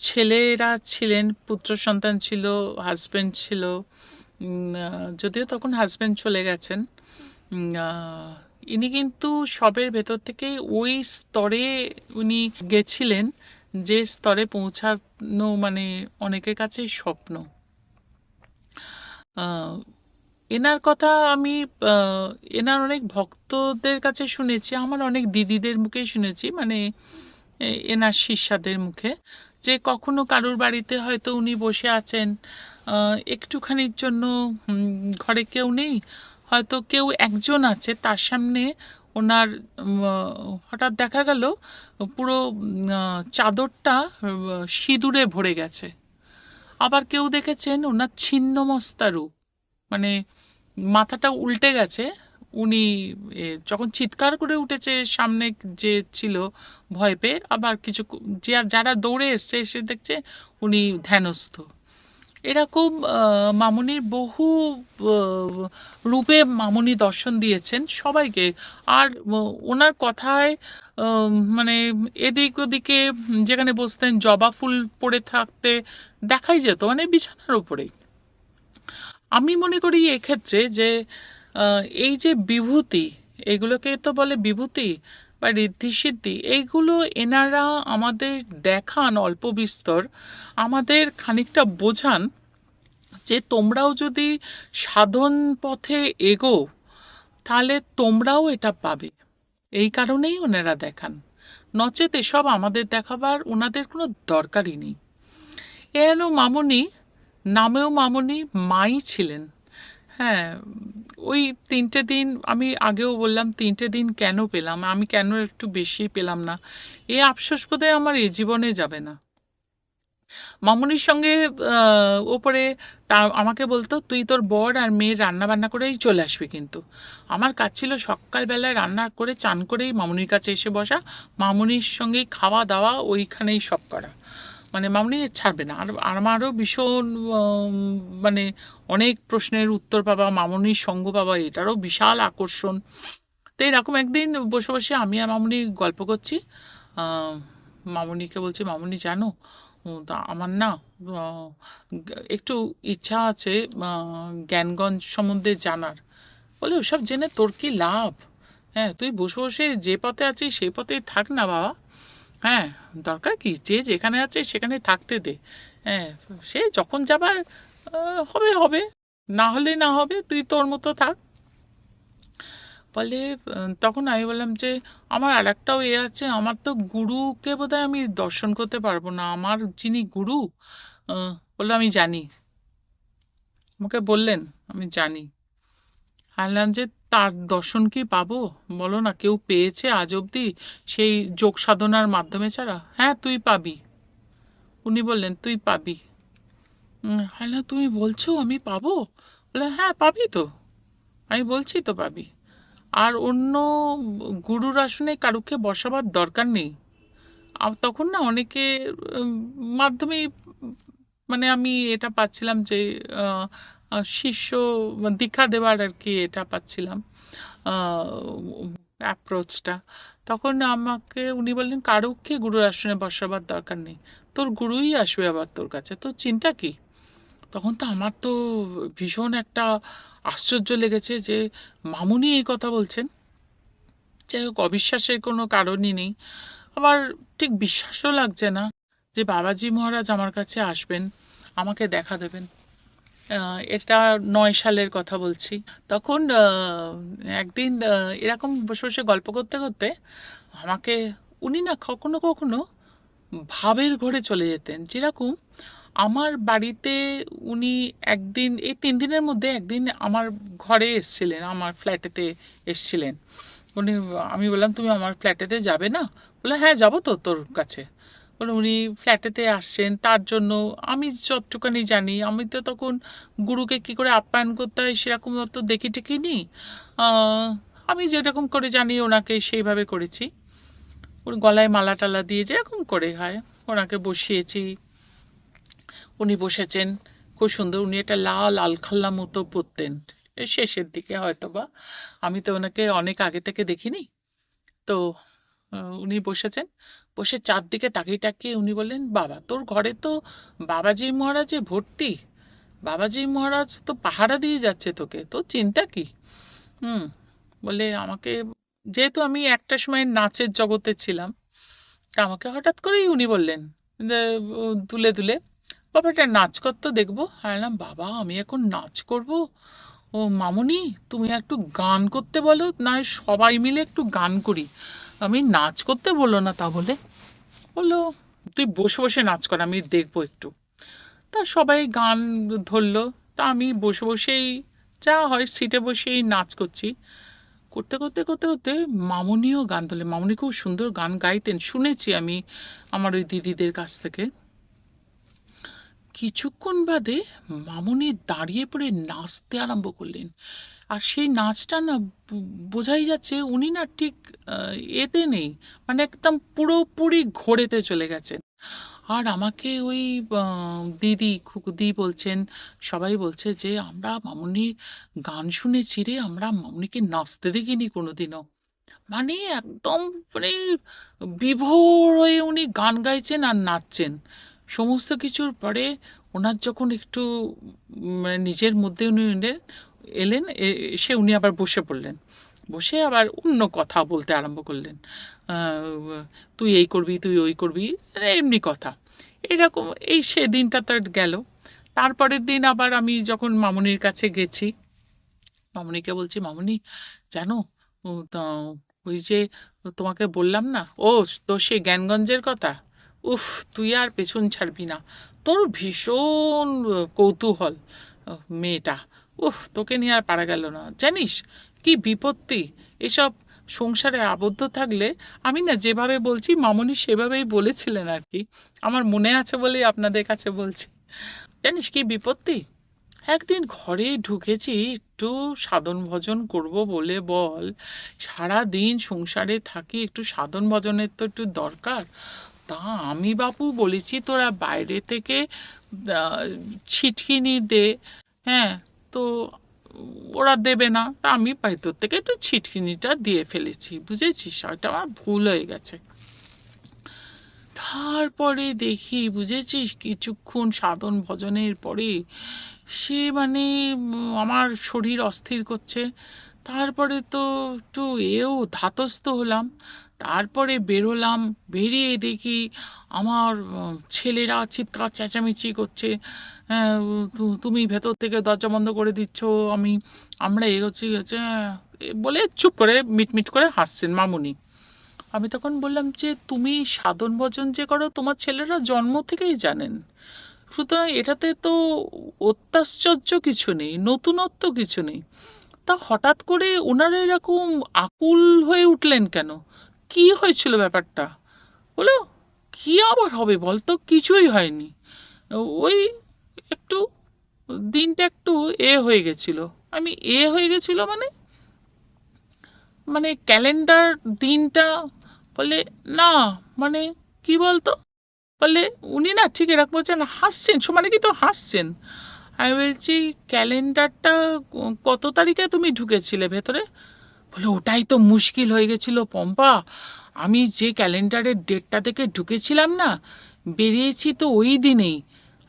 ছেলেরা ছিলেন, পুত্র সন্তান ছিল, হাজব্যান্ড ছিল। যদিও তখন হাজব্যান্ড চলে গেছেন। ইনি কিন্তু সবের ভেতর থেকে ওই স্তরে উনি গেছিলেন যে স্তরে পৌঁছানো মানে অনেকের কাছেই স্বপ্ন। আহ, এনার কথা আমি আহ, এনার অনেক ভক্তদের কাছে শুনেছি, আমার অনেক দিদিদের মুখেই শুনেছি, মানে এনার শিষ্যাদের মুখে, যে কখনো কারুর বাড়িতে হয়তো উনি বসে আছেন, একটুখানির জন্য ঘরে কেউ নেই, হয়তো কেউ একজন আছে, তার সামনে ওনার হঠাৎ দেখা গেল পুরো চাদরটা সিঁদুরে ভরে গেছে। আবার কেউ দেখেছেন ওনার ছিন্নমস্তা রূপ, মানে মাথাটা উল্টে গেছে। উনি যখন চিৎকার করে উঠেছে সামনে যে ছিল ভয় পেয়ে, আবার কিছু যারা দৌড়ে এসছে এসে দেখছে উনি ধ্যানস্থ। এরকম মামুনির বহু রূপে মামুনি দর্শন দিয়েছেন সবাইকে। আর ওনার কথায় মানে এদিক ওদিকে যেখানে বসতেন জবা ফুল পড়ে থাকতে দেখাই যেত, মানে বিছানার উপরেই। আমি মনে করি এক্ষেত্রে যে এই যে বিভূতি, এগুলোকে তো বলে বিভূতি বা ঋদ্ধি সিদ্ধি, এইগুলো এনারা আমাদের দেখান অল্প বিস্তর, আমাদের খানিকটা বোঝান যে তোমরাও যদি সাধন পথে এগো তাহলে তোমরাও এটা পাবে। এই কারণেই ওনারা দেখান, নচেত এসব আমাদের দেখাবার ওনাদের কোনো দরকারই নেই। এন মামুনি, নামেও মামুনি, মাই ছিলেন। হ্যাঁ, ওই 3টে দিন আমি আগেও বললাম, 3টে দিন কেন পেলাম, আমি কেন একটু বেশি পেলাম না, এ আফসোস বোধহয় আমার এ জীবনে যাবে না। মামুনির সঙ্গে ওপরে তা আমাকে বলতো তুই তোর বর আর মেয়ের রান্না বান্না করেই চলে আসবি, কিন্তু আমার কাজ ছিল সকালবেলায় রান্না করে চান করেই মামুনির কাছে এসে বসা, মামুনির সঙ্গেই খাওয়া দাওয়া, ওইখানেই সব করা, মানে মামুনি ছাড়বে না। আর আমারও ভীষণ মানে অনেক প্রশ্নের উত্তর পাবা, মামুনির সঙ্গ পাবা, এটারও বিশাল আকর্ষণ। তো এরকম একদিন বসে বসে আমি আর মামুনি গল্প করছি, আহ, মামুনিকে বলছি, মামুনি জানো তা আমার না একটু ইচ্ছা আছে জ্ঞানগঞ্জ সম্বন্ধে জানার। বলে ওসব জেনে তোর কি লাভ? হ্যাঁ, তুই বসে বসে যে পথে আছিস সেই পথেই থাক না বাবা। হ্যাঁ, দরকার কি, যে যেখানে আছে সেখানে থাকতে দে। হ্যাঁ, সে যখন যাবার হবে হবে, না হলে না হবে, তুই তোর মতো থাক। বলে তখন আমি বললাম যে আমার আর একটাও আছে, আমার তো গুরুকে বোধহয় আমি দর্শন করতে পারবো না, আমার যিনি গুরু। বললো আমি জানি, আমাকে বললেন, আমি জানি। বললাম যে তার দর্শন কি পাবো? বলো না, কেউ পেয়েছে আজ অবধি সেই যোগ সাধনার মাধ্যমে ছাড়া? হ্যাঁ তুই পাবি। উনি বললেন তুই পাবি। হ্যাঁ তুমি বলছো আমি পাবো? বলে হ্যাঁ পাবি তো, আমি বলছি তো পাবি। আর অন্য গুরুর আসনে কারুকে বসাবার দরকার নেই। তখন না অনেকে উম, মাধ্যমেই মানে আমি এটা পাচ্ছিলাম যে শিষ্য দীক্ষা দেওয়ার আর কি এটা পাচ্ছিলাম অ্যাপ্রোচটা। তখন আমাকে উনি বললেন কারুকে গুরুর আসনে বসাবার দরকার নেই, তোর গুরুই আসবে আবার তোর কাছে, তোর চিন্তা কি? তখন তো আমার তো ভীষণ একটা আশ্চর্য লেগেছে যে মামুনি এই কথা বলছেন। যাই হোক, অবিশ্বাসের কোনো কারণই নেই, আবার ঠিক বিশ্বাসও লাগছে না যে বাবাজি মহারাজ আমার কাছে আসবেন, আমাকে দেখা দেবেন। এটা 9 সালের কথা বলছি। তখন একদিন এরকম বসে বসে গল্প করতে করতে আমাকে উনি না কখনো কখনো ভাবের ঘরে চলে যেতেন, যেরকম আমার বাড়িতে উনি একদিন, এই 3 দিনের মধ্যে একদিন আমার ঘরে এসছিলেন, আমার ফ্ল্যাটেতে এসছিলেন উনি। আমি বললাম তুমি আমার ফ্ল্যাটেতে যাবে না? বলে হ্যাঁ যাবো তো তোর কাছে। বলে উনি ফ্ল্যাটেতে আসছেন, তার জন্য আমি যতটুকানি জানি, আমি তো তখন গুরুকে কি করে আপ্যায়ন করতে হয় সেরকম তো দেখি টেখি নি। আহ, আমি যেরকম করে জানি ওনাকে সেইভাবে করেছি। ওর গলায় মালা টালা দিয়ে যেরকম করে হয় ওনাকে বসিয়েছি। উনি বসেছেন খুব সুন্দর, উনি একটা লাল আলখাল্লা মতো পরতেন শেষের দিকে হয়তো বা, আমি তো ওনাকে অনেক আগে থেকে দেখিনি। তো উনি বসেছেন, বসে চারদিকে তাকিয়ে তাকিয়ে উনি বললেন, বাবা তোর ঘরে তো বাবাজি মহারাজে ভর্তি, বাবাজি মহারাজ তো পাহারা দিয়ে যাচ্ছে তোকে, তোর চিন্তা কি? হুম বলে আমাকে, যেহেতু আমি একটা সময় নাচের জগতে ছিলাম, তা আমাকে হঠাৎ করেই উনি বললেন যে, দুলে দুলে বাবা একটা নাচ কর তো দেখবো। আমি বললাম, বাবা আমি এখন নাচ করব? ও মামুনি, তুমি একটু গান করতে বলো, না হয় সবাই মিলে একটু গান করি, আমি নাচ করতে বললো না তা বলে। বললো, তুই বসে বসে নাচ কর, আমি দেখবো একটু। তা সবাই গান ধরলো, তা আমি বসে বসেই, যা হয় সিটে বসেই নাচ করছি। করতে করতে করতে করতে মামুনিও গান তোলে, মামুনি খুব সুন্দর গান গাইতেন, শুনেছি আমি আমার ওই দিদিদের কাছ থেকে। কিছুক্ষণ বাদে মামুনি দাঁড়িয়ে পড়ে নাচতে আরম্ভ করলেন। আর সেই নাচটা না বোঝাই যাচ্ছে উনি না ঠিক এতে নেই, মানে একদম পুরোপুরি ঘোরেতে চলে গেছেন। আর আমাকে ওই দিদি খুকুদি বলছেন, সবাই বলছে যে আমরা মামুনির গান শুনেছি রে, আমরা মামুনিকে নাচতে দেখিনি কোনোদিনও। মানে একদম, মানে বিভোর হয়ে উনি গান গাইছেন আর নাচছেন। সমস্ত কিছুর পরে ওনার যখন একটু মানে নিজের মধ্যে উনি এলেন, এসে উনি আবার বসে পড়লেন, বসে আবার অন্য কথা বলতে আরম্ভ করলেন। তুই এই করবি, তুই ওই করবি, এমনি কথা এরকম। এই সেদিনটা তো গেল। তারপরের দিন আবার আমি যখন মামুনির কাছে গেছি, মামুনিকে বলছি, মামুনি জানো, তা ওই যে তোমাকে বললাম না, ও তো সেই জ্ঞানগঞ্জের কথা, উফ তুই আর পেছন ছাড়বি না, তোর ভীষণ কৌতূহল মেয়েটা, উফ তোকে নিয়ে আর পারা গেল না, জানিস কি বিপত্তি এসব সংসারে আবদ্ধ থাকলে। আমি না যেভাবে বলছি মামুনি সেভাবেই বলেছিলেন আর কি, আমার মনে আছে বলেই আপনাদের কাছে বলছি। জানিস কি বিপত্তি, একদিন ঘরে ঢুকেছি একটু সাধন ভজন করব বলে, বল সারা দিন সংসারে থাকি, একটু সাধন ভজনের তো একটু দরকার। তা আমি বাপু বলেছি তোরা বাইরে থেকে আহ, ছিটকিনি দে, হ্যাঁ, তো ওরা দেবে না, তা আমি ভেতর থেকে একটু ছিটকিনিটা দিয়ে ফেলেছি, বুঝেছিস, ওটা আমার ভুল হয়ে গেছে। তারপরে দেখি, বুঝেছিস, কিছুক্ষণ সাধন ভজনের পরে সে মানে আমার শরীর অস্থির করছে। তারপরে তো একটু ধাতস্থ হলাম। তারপরে বেরোলাম, বেরিয়ে দেখি আমার ছেলেরা চিৎকার চেঁচামেচি করছে, হ্যাঁ, তুমি ভেতর থেকে দরজা বন্ধ করে দিচ্ছ, আমরা এগোচ্ছি হচ্ছে বলে চুপ করে মিটমিট করে হাসছেন মামুনি। আমি তখন বললাম যে, তুমি সাধন ভজন যে করো তোমার ছেলেরা জন্ম থেকেই জানেন, সুতরাং এটাতে তো অত্যাশ্চর্য কিছু নেই, নতুনত্ব কিছু নেই। তা হঠাৎ করে ওনারা এরকম আকুল হয়ে উঠলেন কেন, কি হয়েছিল ব্যাপারটা? বলো, কি আবার হবে বলতো, কিছুই হয়নি, ওই একটু দিনটা একটু হয়ে গেছিল। আমি হয়ে গেছিল মানে, মানে ক্যালেন্ডার দিনটা, বলে না, মানে কি বলতো, বলে উনি না ঠিক এরকম বলছেন, হাসছেন, সমানে কি তো হাসছেন। আমি বলছি, ক্যালেন্ডারটা কত তারিখে তুমি ঢুকেছিলে ভেতরে? বলে ওটাই তো মুশকিল হয়ে গেছিল পম্পা, আমি যে ক্যালেন্ডারের ডেটটা থেকে ঢুকেছিলাম না, বেরিয়েছি তো ওই দিনেই।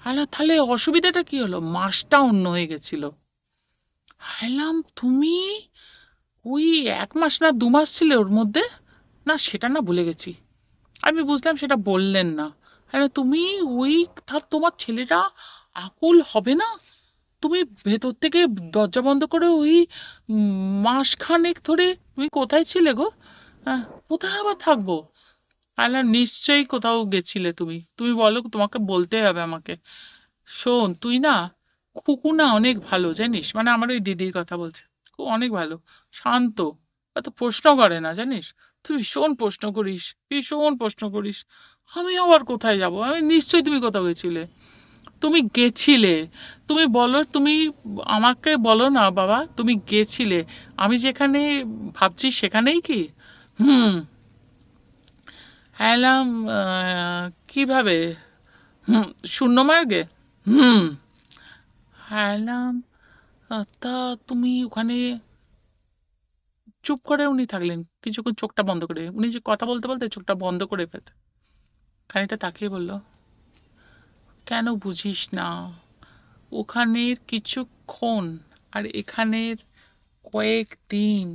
আলা তাহলে অসুবিধাটা কি হলো, মাসটা অন্য হয়ে গেছিল। হাইলাম, তুমি ওই 1 মাস না 2 মাস ছিলে ওর মধ্যে? না সেটা না ভুলে গেছি। আমি বুঝলাম সেটা বললেন না। আরে তুমি ওই, তোমার ছেলেরা আকুল হবে না? তুমি ভেতর থেকে দরজা বন্ধ করে ওই মাসখানেক ধরে তুমি কোথায় ছিলে গো? কোথায় আবার থাকবো? আলা নিশ্চয়ই কোথাও গেছিলে তুমি, তুমি বলো, তোমাকে বলতে হবে আমাকে। শোন তুই না, খুকু না অনেক ভালো জানিস, মানে আমার ওই দিদির কথা বলছে, অনেক ভালো, শান্ত, এত প্রশ্ন করে না জানিস। তুই ভীষণ প্রশ্ন করিস, ভীষণ প্রশ্ন করিস। আমি আবার কোথায় যাব, আমি নিশ্চয়ই তুমি কোথাও গেছিলে, তুমি গেছিলে, তুমি বলো, তুমি আমাকে বলো না বাবা, তুমি গেছিলে, আমি যেখানে ভাবছি সেখানেই কি? হুম এলাম, কিভাবে? হুম, শূন্য মার্গে? হুম এলাম, তা তুমি ওখানে, চুপ করে উনি থাকলেন। কিছুক্ষণ চোখটা বন্ধ করে, উনি যে কথা বলতে বলতে চোখটা বন্ধ করে ফেলতেন। খানিকটা তাকিয়ে বলল, কেন বুঝিস না? ওখানের কিছুক্ষণ আর এখানের কয়েকদিন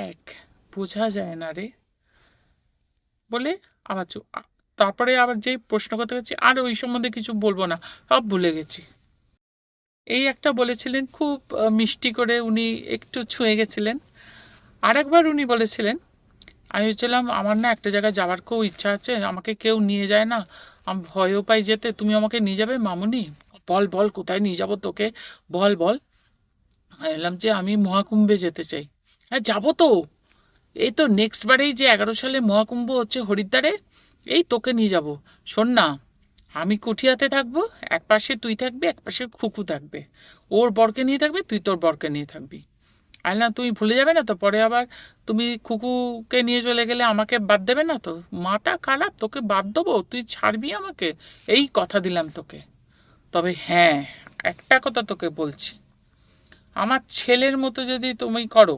এক, বোঝা যায় না রে। বলে আবার তারপরে আবার যে প্রশ্ন করতে গেছি, আর ওই সম্বন্ধে কিছু বলবো না, সব ভুলে গেছি। এই একটা বলেছিলেন, খুব মিষ্টি করে উনি একটু ছুঁয়ে গেছিলেন। আরেকবার উনি বলেছিলেন, আমি বলছিলাম আমার না একটা জায়গায় যাওয়ার খুব ইচ্ছা আছে, আমাকে কেউ নিয়ে যায় না, আমি ভয়ও পাই যেতে, তুমি আমাকে নিয়ে যাবে মামুনি? বল বল কোথায় নিয়ে যাবো তোকে, বল বল। আমি বললাম যে আমি মহাকুম্ভে যেতে চাই। হ্যাঁ যাবো তো, এই তো নেক্সট বারেই যে 11 সালে মহাকুম্ভ হচ্ছে হরিদ্বারে, এই তোকে নিয়ে যাব। শোন না, আমি কুঠিয়াতে থাকবো, এক পাশে তুই থাকবি, এক পাশে খুকু থাকবে, ওর বরকে নিয়ে থাকবি, তুই তোর বরকে নিয়ে থাকবি। আর না তুমি ভুলে যাবে না তো, পরে আবার তুমি খুকুকে নিয়ে চলে গেলে আমাকে বাদ দেবে না তো? মাথা খারাপ, তোকে বাদ দেবো? তুই ছাড়বি আমাকে? এই কথা দিলাম তোকে। তবে হ্যাঁ, একটা কথা তোকে বলছি, আমার ছেলের মতো যদি তুমি করো,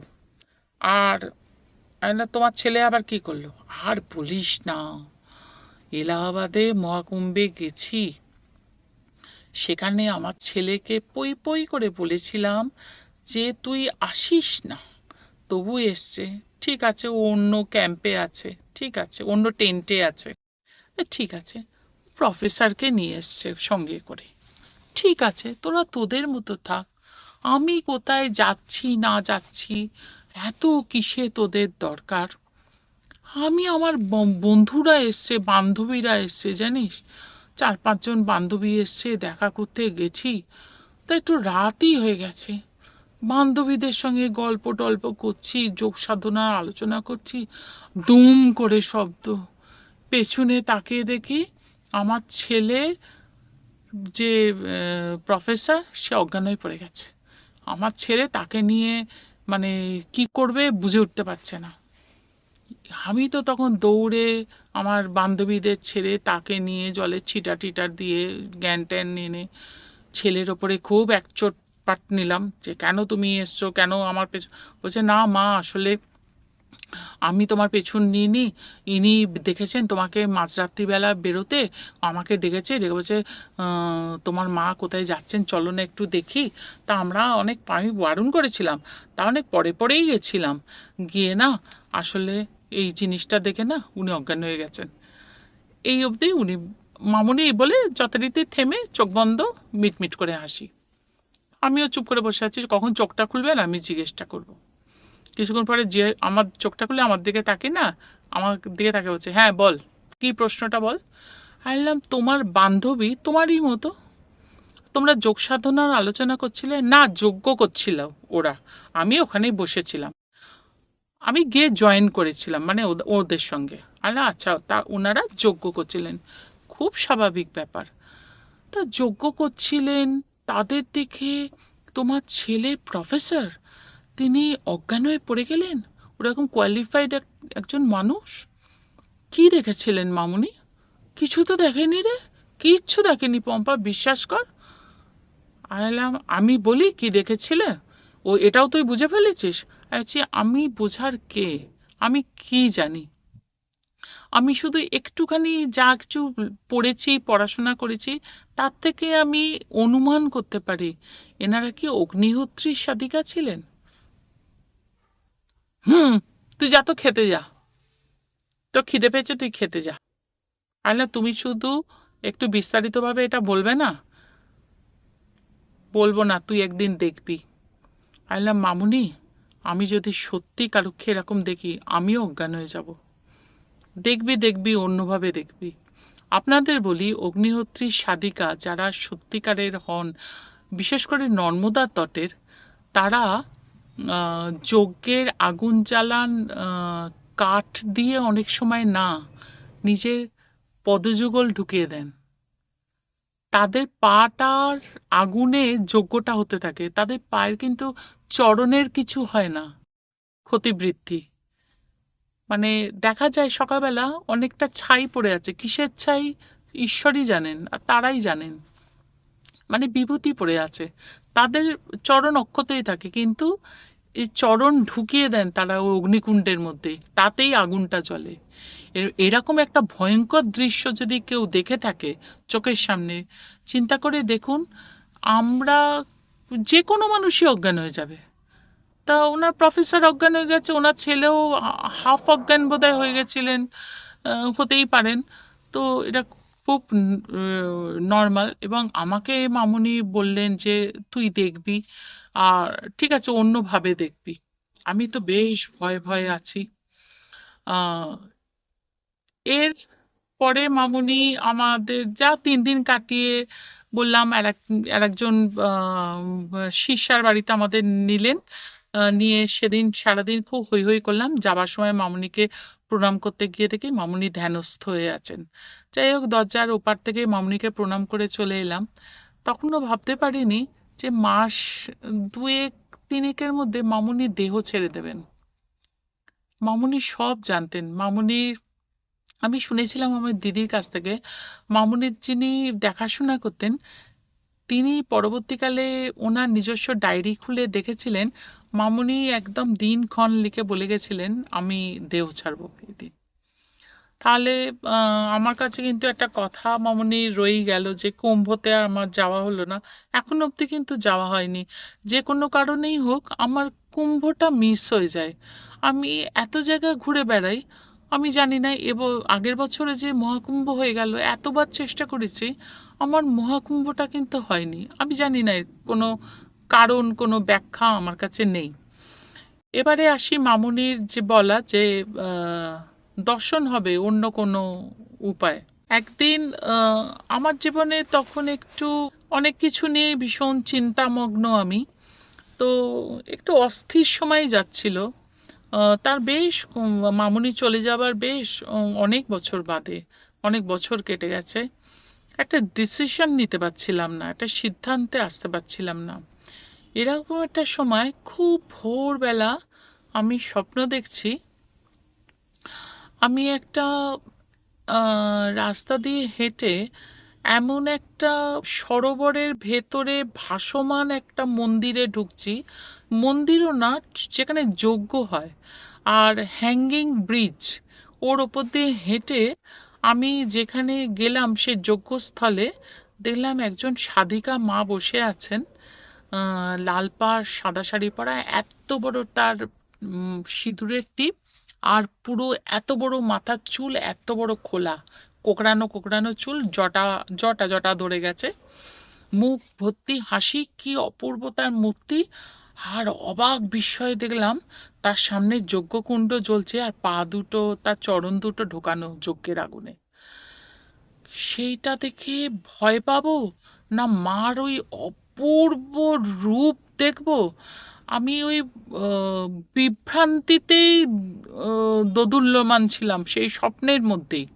আর আর না তোমার ছেলে আবার কি করলো, আর বলিস না। এলাহাবাদে মহাকুম্ভে গেছি, সেখানে আমার ছেলেকে পই পই করে বলেছিলাম যে তুই আসিস না, তবু এসছে। ঠিক আছে, ও অন্য ক্যাম্পে আছে, ঠিক আছে, অন্য টেন্টে আছে, ঠিক আছে, প্রফেসরকে নিয়ে এসছে সঙ্গে করে, ঠিক আছে, তোরা তোদের মতো থাক। আমি কোথায় যাচ্ছি না যাচ্ছি, এত কিসে তোদের দরকার? আমি আমার বন্ধুরা এসছে, বান্ধবীরা এসছে, জানিস, 4-5 জন বান্ধবী এসছে, দেখা করতে গেছি, তা একটু রাতই হয়ে গেছে। বান্ধবীদের সঙ্গে গল্প টল্প করছি, যোগ সাধনার আলোচনা করছি, দুম করে শব্দ। পেছনে তাকিয়ে দেখি আমার ছেলে যে প্রফেসর, সে অজ্ঞান হয়ে পড়ে গেছে। আমার ছেলে তাকে নিয়ে মানে কি করবে বুঝে উঠতে পারছে না। আমি তো তখন দৌড়ে আমার বান্ধবীদের ছেড়ে তাকে নিয়ে জলের ছিটা টিটার দিয়ে জ্ঞান ট্যান নিয়ে ছেলের ওপরে খুব এক চোটপাট নিলাম, যে কেন তুমি এসছো, কেন আমার পেছন। বলছে না মা, আসলে আমি তোমার পেছন নিইনি, ইনি দেখেছেন তোমাকে মাঝরাত্রিবেলা বেরোতে, আমাকে ডেকেছে, ডেকে বলছে তোমার মা কোথায় যাচ্ছেন, চলো না একটু দেখি। তা আমরা অনেক, আমি বারণ করেছিলাম, তা অনেক পরে পরেই গেছিলাম, গিয়ে না আসলে এই জিনিসটা দেখে না উনি অজ্ঞান হয়ে গেছেন। এই অবধি উনি মামুনি বলে যথারীতি থেমে চোখ বন্ধ, মিটমিট করে হাসি। আমিও চুপ করে বসে আছি, কখন চোখটা খুলবে না আমি জিজ্ঞেসটা করবো। কিছুক্ষণ পরে যে আমার চোখটা খুলে আমার দিকে তাকে না, আমার দিকে তাকে বলছে, হ্যাঁ বল, কি প্রশ্নটা বল। বললাম তোমার বান্ধবী তোমারই মতো, তোমরা যোগ সাধনার আলোচনা করছিলে না, যজ্ঞ করছিল ওরা, আমি ওখানেই বসেছিলাম, আমি গিয়ে জয়েন করেছিলাম মানে ওদের সঙ্গে। আল্লাহ আচ্ছা, তা ওনারা যজ্ঞ করছিলেন, খুব স্বাভাবিক ব্যাপার। তা যজ্ঞ করছিলেন, তাদের দেখে তোমার ছেলে প্রফেসর, তিনি অজ্ঞান হয়ে পড়ে গেলেন, ওরকম কোয়ালিফাইড একজন মানুষ। কি দেখেছিলেন মামুনি? কিছু তো দেখেনি রে, কিচ্ছু দেখেনি পম্পা, বিশ্বাস কর। আলাম, আমি বলি কি দেখেছিলে, ও এটাও তুই বুঝে ফেলেছিস? আচ্ছা, আমি বোঝার কে, আমি কি জানি? আমি শুধু একটুখানি যা কিছু পড়েছি, পড়াশোনা করেছি, তার থেকে আমি অনুমান করতে পারি এনারা কি অগ্নিহোত্রীর সাধিকা ছিলেন। হুম, তুই যা তো খেতে যা, তো খিদে পেয়েছে, তুই খেতে যা। আর না তুমি শুধু একটু বিস্তারিতভাবে এটা বলবে না? বলবো না, তুই একদিন দেখবি। আইলাম মামুনি, আমি যদি সত্যি কারুক্ষে এরকম দেখি আমিও অজ্ঞান হয়ে যাব। দেখবি দেখবি, অন্যভাবে দেখবি। আপনাদের বলি, অগ্নিহোত্রীর সাধিকা যারা সত্যিকারের হন, বিশেষ করে নর্মদা তটের, তারা যজ্ঞের আগুন জ্বালান কাঠ দিয়ে, অনেক সময় না, নিজের পদযুগল ঢুকিয়ে দেন। তাদের পাটার আগুনে যজ্ঞটা হতে থাকে, তাদের পায়ের কিন্তু চরণের কিছু হয় না ক্ষতিবৃদ্ধি। মানে দেখা যায় সকালবেলা অনেকটা ছাই পড়ে আছে, কিসের ছাই ঈশ্বরই জানেন, আর তারাই জানেন, মানে বিভূতি পড়ে আছে, তাদের চরণ অক্ষতই থাকে, কিন্তু এই চরণ ঢুকিয়ে দেন তারা ওই অগ্নিকুণ্ডের মধ্যে, তাতেই আগুনটা জ্বলে। এরকম একটা ভয়ঙ্কর দৃশ্য যদি কেউ দেখে থাকে চোখের সামনে, চিন্তা করে দেখুন, আমরা যে কোনো মানুষই অজ্ঞান হয়ে যাবে। তা ওনার প্রফেসর অজ্ঞান হয়ে গেছে, ওনার ছেলেও হাফ অজ্ঞান বোধহয় হয়ে গেছিলেন, হতেই পারেন। তো এটা খুব নর্মাল। এবং আমাকে মামুনি বললেন যে তুই দেখবি, আর ঠিক আছে অন্যভাবে দেখবি। আমি তো বেশ ভয়ে ভয়ে আছি। আহ, এর পরে মামুনি আমাদের যা 3 দিন কাটিয়ে, বললাম আর একজন শিষ্যার বাড়িতে আমাদের নিলেন। নিয়ে সেদিন সারাদিন খুব হৈ হৈ করলাম। যাবার সময় মামুনিকে প্রণাম করতে গিয়ে দেখি মামুনি ধ্যানস্থ হয়ে আছেন। যাই হোক, দরজার ওপার থেকে মামুনিকে প্রণাম করে চলে এলাম। তখনও ভাবতে পারিনি যে মাস 2-3 মধ্যে মামুনি দেহ ছেড়ে দেবেন। মামুনি সব জানতেন। মামুনির আমি শুনেছিলাম আমার দিদির কাছ থেকে, মামুনির যিনি দেখাশোনা করতেন তিনি পরবর্তীকালে ওনার নিজস্ব ডায়েরি খুলে দেখেছিলেন মামুনি একদম দিনক্ষণ লিখে বলে গেছিলেন আমি দেহ ছাড়বো এই দিন। তাহলে আমার কাছে কিন্তু একটা কথা মামুনি রয়েই গেল যে কুম্ভতে আর আমার যাওয়া হলো না। এখন অবধি কিন্তু যাওয়া হয়নি। যে কোনো কারণেই হোক আমার কুম্ভটা মিস হয়ে যায়। আমি এত জায়গায় ঘুরে বেড়াই, আমি জানি না আগের বছরে যে মহাকুম্ভ হয়ে গেল, এতবার চেষ্টা করেছি, আমার মহাকুম্ভটা কিন্তু হয়নি। আমি জানি না এর কোনো কারণ, কোনো ব্যাখ্যা আমার কাছে নেই। এবারে আসি মামুনির যে বলা যে আহ, দর্শন হবে অন্য কোনো উপায়। একদিন আমার জীবনে তখন একটু অনেক কিছু নিয়ে ভীষণ চিন্তামগ্ন আমি। তো একটু অস্থির সময় যাচ্ছিল। তার বেশ মামুনি চলে যাবার বেশ অনেক বছর বাদে, অনেক বছর কেটে গেছে। একটা ডিসিশন নিতে পারছিলাম না, একটা সিদ্ধান্তে আসতে পারছিলাম না। এরকম একটা সময় খুব ভোরবেলা আমি স্বপ্ন দেখছি আমি একটা রাস্তা দিয়ে হেঁটে এমন একটা সরোবরের ভেতরে ভাসমান একটা মন্দিরে ঢুকছি। মন্দিরও না, যেখানে যজ্ঞ হয়, আর হ্যাঙ্গিং ব্রিজ, ওর ওপর দিয়ে হেঁটে আমি যেখানে গেলাম সে যজ্ঞস্থলে, দেখলাম একজন সাধিকা মা বসে আছেন, লাল পাড় সাদা শাড়ি পরা, এত বড় তার সিঁদুরের টিপ, আর পুরো এত বড় মাথার চুল, এত বড় খোলা, কোকড়ানো কোকড়ানো চুল, জটা জটা জটা ধরে গেছে, মুখ ভর্তি হাসি, কি অপূর্ব তার মূর্তি। আর অবাক বিস্ময়ে দেখলাম তার সামনে যজ্ঞকুণ্ড জ্বলছে, আর পা দুটো, তার চরণ দুটো ঢোকানো যজ্ঞের আগুনে। সেইটা দেখে ভয় পাবো না মার ওই অপূর্ব রূপ দেখবো, আমি ওই বিভ্রান্তিতেই দোদুল্যমান ছিলাম সেই স্বপ্নের মধ্যেই।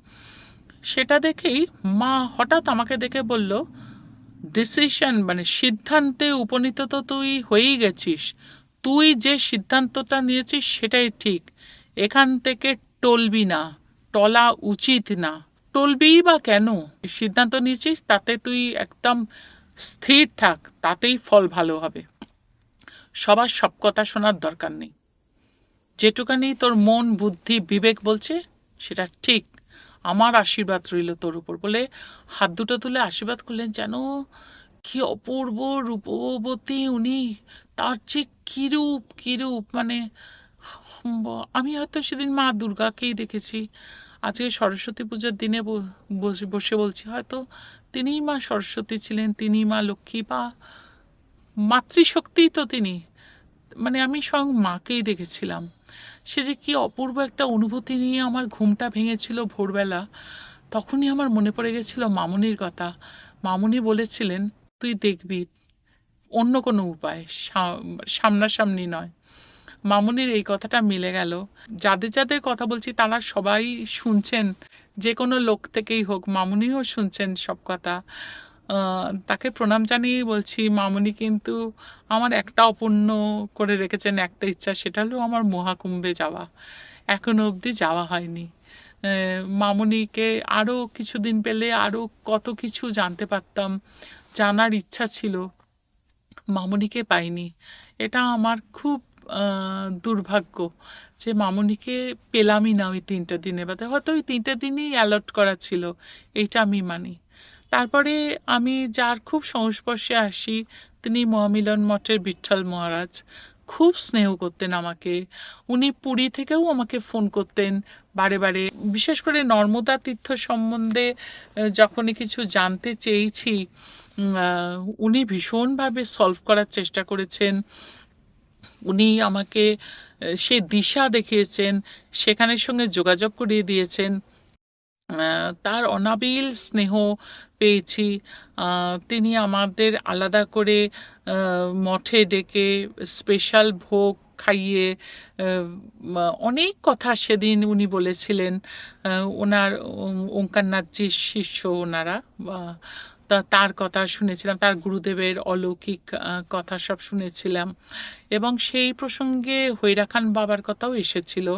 সেটা দেখেই মা হঠাৎ আমাকে দেখে বলল, ডিসিশন মানে সিদ্ধান্তে উপনীত তো তুই হয়েই গেছিস, তুই যে সিদ্ধান্তটা নিয়েছিস সেটাই ঠিক, এখান থেকে টলবি না, টলা উচিত না। টলবিই বা কেন? সিদ্ধান্ত নিয়েছিস তাতে তুই একদম স্থির থাক, তাতেই ফল ভালো হবে। সবার সব কথা শোনার দরকার নেই। যেটুকানি তোর মন বুদ্ধি বিবেক বলছে সেটা ঠিক। আমার আশীর্বাদ রইল তোর উপর, বলে হাত দুটো তুলে আশীর্বাদ করলেন। যেন কি অপূর্ব রূপবতী উনি, তার যে কিরূপ কিরূপ, মানে আমি হয়তো সেদিন মা দুর্গাকেই দেখেছি। আজকে সরস্বতী পুজোর দিনে বসে বসে বলছি হয়তো তিনিই মা সরস্বতী ছিলেন, তিনিই মা লক্ষ্মী, বা মাতৃশক্তিই তো তিনি। মানে আমি স্বয়ং মাকেই দেখেছিলাম। সে যে কি অপূর্ব একটা অনুভূতি নিয়ে আমার ঘুমটা ভেঙেছিল ভোরবেলা। তখনই আমার মনে পড়ে গেছিল মামুনির কথা। মামুনি বলেছিলেন তুই দেখবি, অন্য কোনো উপায়, সামনাসামনি নয়। মামুনির এই কথাটা মিলে গেল। যাদের যাদের কথা বলছি তারা সবাই শুনছেন, যে কোনো লোক থেকেই হোক, মামুনিও শুনছেন সব কথা। তাকে প্রণাম জানিয়েই বলছি, মামুনি কিন্তু আমার একটা অপূর্ণ করে রেখেছেন একটা ইচ্ছা, সেটা হলো আমার মহাকুম্ভে যাওয়া। এখনো অবধি যাওয়া হয়নি। মামুনিকে আরও কিছুদিন পেলে আরও কত কিছু জানতে পারতাম, জানার ইচ্ছা ছিল, মামুনিকে পাইনি। এটা আমার খুব দুর্ভাগ্য যে মামুনিকে পেলামই না ওই 3টে দিনের বাদে। হয়তো ওই 3টে দিনই অ্যালট করা ছিল, এইটা আমি মানি। তারপরে আমি যার খুব সংস্পর্শে আসি তিনি মহামিলন মঠের বিঠ্ঠল মহারাজ। খুব স্নেহ করতেন আমাকে। উনি পুরী থেকেও আমাকে ফোন করতেন বারে বারে। বিশেষ করে নর্মদা তীর্থ সম্বন্ধে যখনই কিছু জানতে চেয়েছি উনি ভীষণভাবে সলভ করার চেষ্টা করেছেন। উনি আমাকে সে দিশা দেখিয়েছেন, সেখানের সঙ্গে যোগাযোগ করিয়ে দিয়েছেন। তার অনাবিল স্নেহ পেয়েছি। তিনি আমাদের আলাদা করে মঠে ডেকে স্পেশাল ভোগ খাইয়ে অনেক কথা সেদিন উনি বলেছিলেন। ওনার ওঙ্কারনাথজির শিষ্য ওনারা, তার কথা শুনেছিলাম, তার গুরুদেবের অলৌকিক কথা সব শুনেছিলাম। এবং সেই প্রসঙ্গে হৈরাখান বাবার কথাও এসেছিল,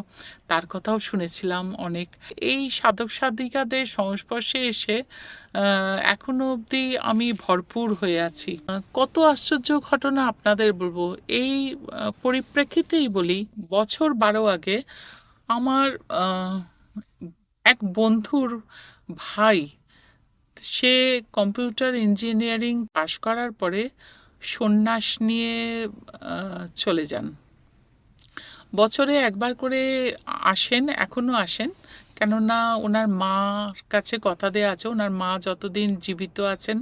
তার কথাও শুনেছিলাম অনেক। এই সাধক সাধিকাদের সংস্পর্শে এসে এখনো অবধি আমি ভরপুর হয়ে আছি। কত আশ্চর্য ঘটনা আপনাদের বলবো। এই পরিপ্রেক্ষিতেই বলি, বছর 12 আগে আমার এক বন্ধুর ভাই, সে কম্পিউটার ইঞ্জিনিয়ারিং পাশ করার পরে সন্ন্যাস নিয়ে চলে যান। বছরে একবার করে আসেন, এখনও আসেন, কেননা ওনার মার কাছে কথা দেওয়া আছে, ওনার মা যতদিন জীবিত আছেন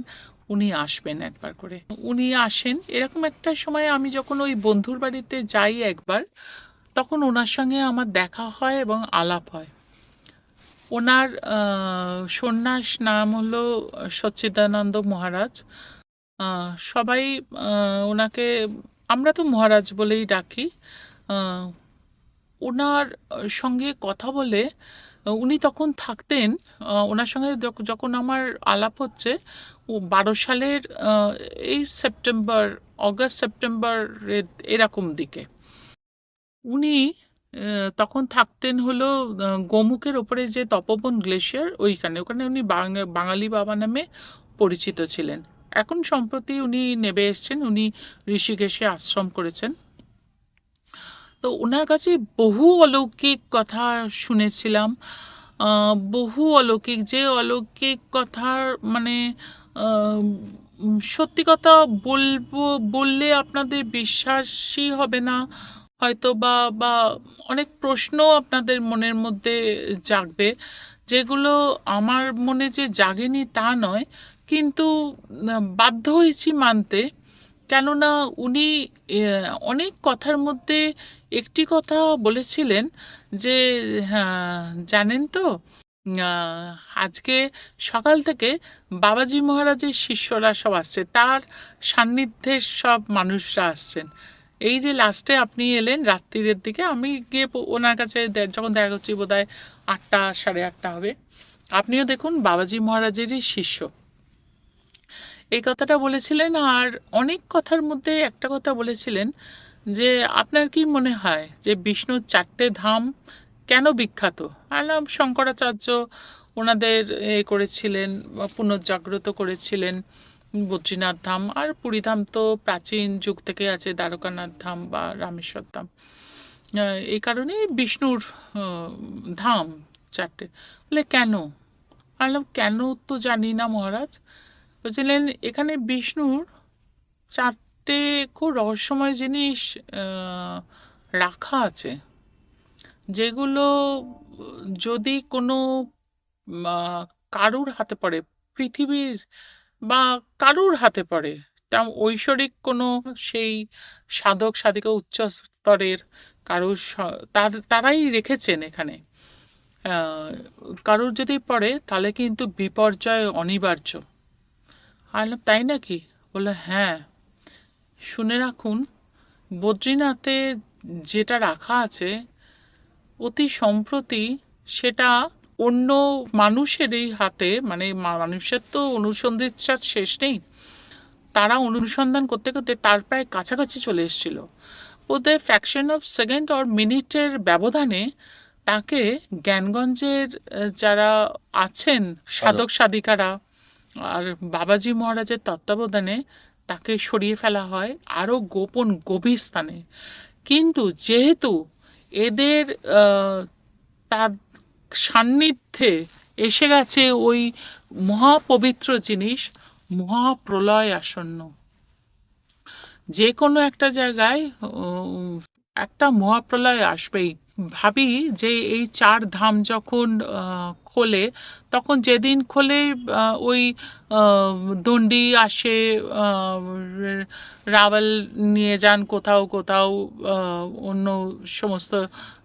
উনি আসবেন একবার করে। উনি আসেন। এরকম একটা সময় আমি যখন ওই বন্ধুর বাড়িতে যাই একবার, তখন ওনার সঙ্গে আমার দেখা হয় এবং আলাপ হয়। ওনার সন্ন্যাস নাম হলো সচ্চিদানন্দ মহারাজ। সবাই ওনাকে, আমরা তো মহারাজ বলেই ডাকি। ওনার সঙ্গে কথা বলে, উনি তখন থাকতেন, ওনার সঙ্গে যখন আমার আলাপ হচ্ছে 12 সালের এই সেপ্টেম্বর, অগাস্ট সেপ্টেম্বর এরকম দিকে। উনি তখন থাকতেন হলো গোমুখের ওপরে যে তপোবন গ্লেশিয়ার, ওখানে উনি বাঙালি বাবা নামে পরিচিত ছিলেন। এখন সম্প্রতি উনি নেমে এসছেন, উনি ঋষিকেশে আশ্রম করেছেন। তো ওনার কাছে বহু অলৌকিক কথা শুনেছিলাম, বহু অলৌকিক, যে অলৌকিক কথার মানে সত্যি কথা বললে আপনাদের বিশ্বাসই হবে না হয়তো, বা অনেক প্রশ্ন আপনাদের মনের মধ্যে জাগবে, যেগুলো আমার মনে যে জাগেনি তা নয়, কিন্তু বাধ্য হয়েছি মানতে। কেননা উনি অনেক কথার মধ্যে একটি কথা বলেছিলেন যে, হ্যাঁ জানেন তো, আজকে সকাল থেকে বাবাজি মহারাজের শিষ্যরা সব আসছে, তার সান্নিধ্যের সব মানুষরা আসছেন। এই যে লাস্টে আপনি এলেন রাত্রিরের দিকে, আমি গিয়ে ওনার কাছে যখন দেখা করছি বোধহয় 8টা, 8:30 হবে, আপনিও দেখুন বাবাজি মহারাজেরই শিষ্য। এই কথাটা বলেছিলেন। আর অনেক কথার মধ্যে একটা কথা বলেছিলেন যে, আপনার কি মনে হয় যে বিষ্ণুর 4টে ধাম কেন বিখ্যাত? আলাম শঙ্করাচার্য ওনাদের করেছিলেন, পুনর্জাগ্রত করেছিলেন বদ্রীনাথ ধাম, আর পুরীধাম তো প্রাচীন যুগ থেকে আছে, দ্বারকানাথ ধাম বা রামেশ্বর ধাম। এই কারণেই বিষ্ণুর ধাম 4টে। বলে কেন? আলাম কেন তো জানি না মহারাজ। বলছিলেন এখানে বিষ্ণুর 4টে খুব রহস্যময় জিনিস রাখা আছে, যেগুলো যদি কোনো কারুর হাতে পড়ে, পৃথিবীর বা কারুর হাতে পড়ে, তেমন ঐশ্বরিক কোনো সেই সাধক সাধিকা উচ্চ স্তরের কারুর তারাই রেখেছেন এখানে। কারুর যদি পড়ে তাহলে কিন্তু বিপর্যয় অনিবার্য। আলাম তাই নাকি? বললো হ্যাঁ, শুনে রাখুন, বদ্রীনাথে যেটা রাখা আছে অতি সম্প্রতি সেটা অন্য মানুষেরই হাতে, মানে মানুষের তো অনুসন্ধান শেষ নেই, তারা অনুসন্ধান করতে করতে তার প্রায় কাছাকাছি চলে এসেছিল। ওদের ফ্র্যাকশন অফ সেকেন্ড অর মিনিটের ব্যবধানে তাকে জ্ঞানগঞ্জের যারা আছেন সাধক সাধিকারা আর বাবাজি মহারাজের তত্ত্বাবধানে তাকে সরিয়ে ফেলা হয় আরও গোপন গভীর স্থানে। কিন্তু যেহেতু এদের তার সান্নিধ্যে এসে গেছে ওই মহাপবিত্র জিনিস, মহাপ্রলয় আসন্ন। যে কোনো একটা জায়গায় একটা মহাপ্রলয় আসবেই। ভাবি যে এই 4 ধাম যখন খোলে, তখন যেদিন খোলে ওই দণ্ডি আসে, রাওয়াল নিয়ে যান কোথাও কোথাও, অন্য সমস্ত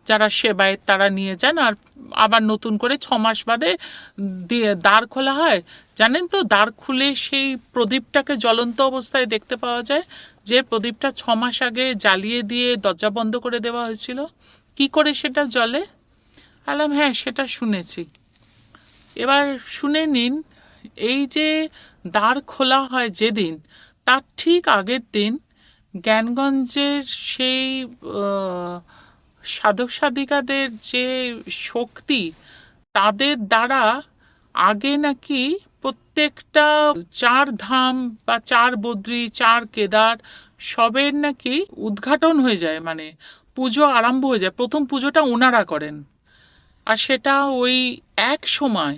যারা সেবায়েত তারা নিয়ে যান, আর আবার নতুন করে 6 মাস বাদে দিয়ে দ্বার খোলা হয়। জানেন তো, দ্বার খুলে সেই প্রদীপটাকে জ্বলন্ত অবস্থায় দেখতে পাওয়া যায়, যে প্রদীপটা 6 মাস আগে জ্বালিয়ে দিয়ে দরজা বন্ধ করে দেওয়া হয়েছিল। কি করে সেটা জ্বলে? বললাম হ্যাঁ, সেটা শুনেছি। এবার শুনে নিন, এই যে দ্বার খোলা হয় যেদিন, তার ঠিক আগের দিন জ্ঞানগঞ্জের সেই সাধক সাধিকাদের যে শক্তি, তাদের দ্বারা আগে নাকি প্রত্যেকটা 4 ধাম বা 4 বদ্রী, 4 কেদার সবের নাকি উদ্ঘাটন হয়ে যায়, মানে পুজো আরম্ভ হয়ে যায়। প্রথম পুজোটা ওনারা করেন, আর সেটা ওই এক সময়,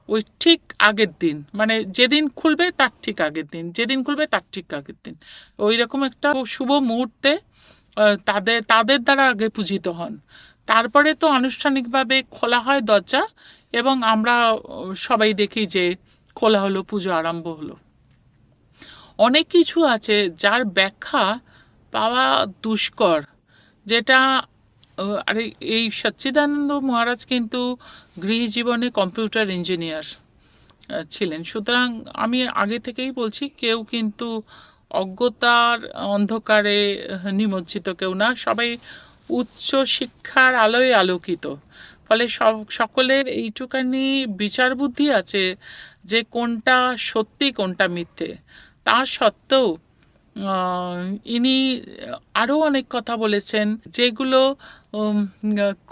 ওই ঠিক আগের দিন, মানে যেদিন খুলবে তার ঠিক আগের দিন, যেদিন খুলবে তার ঠিক আগের দিন, ওই রকম একটা শুভ মুহূর্তে তাদের তাদের দ্বারা আগে পূজিত হন। তারপরে তো আনুষ্ঠানিকভাবে খোলা হয় দরজা, এবং আমরা সবাই দেখি যে খোলা হলো, পুজো আরম্ভ হলো। অনেক কিছু আছে যার ব্যাখ্যা পাওয়া দুষ্কর, যেটা আরে এই সচ্চিদানন্দ মহারাজ কিন্তু গৃহজীবনে কম্পিউটার ইঞ্জিনিয়ার ছিলেন। সুতরাং আমি আগে থেকেই বলছি, কেউ কিন্তু অজ্ঞতার অন্ধকারে নিমজ্জিত কেউ না, সবাই উচ্চ শিক্ষার আলোয় আলোকিত। ফলে সকলের এইটুকানি বিচার বুদ্ধি আছে যে কোনটা সত্যি কোনটা মিথ্যে। তা সত্ত্বেও ইনি আরও অনেক কথা বলেছেন, যেগুলো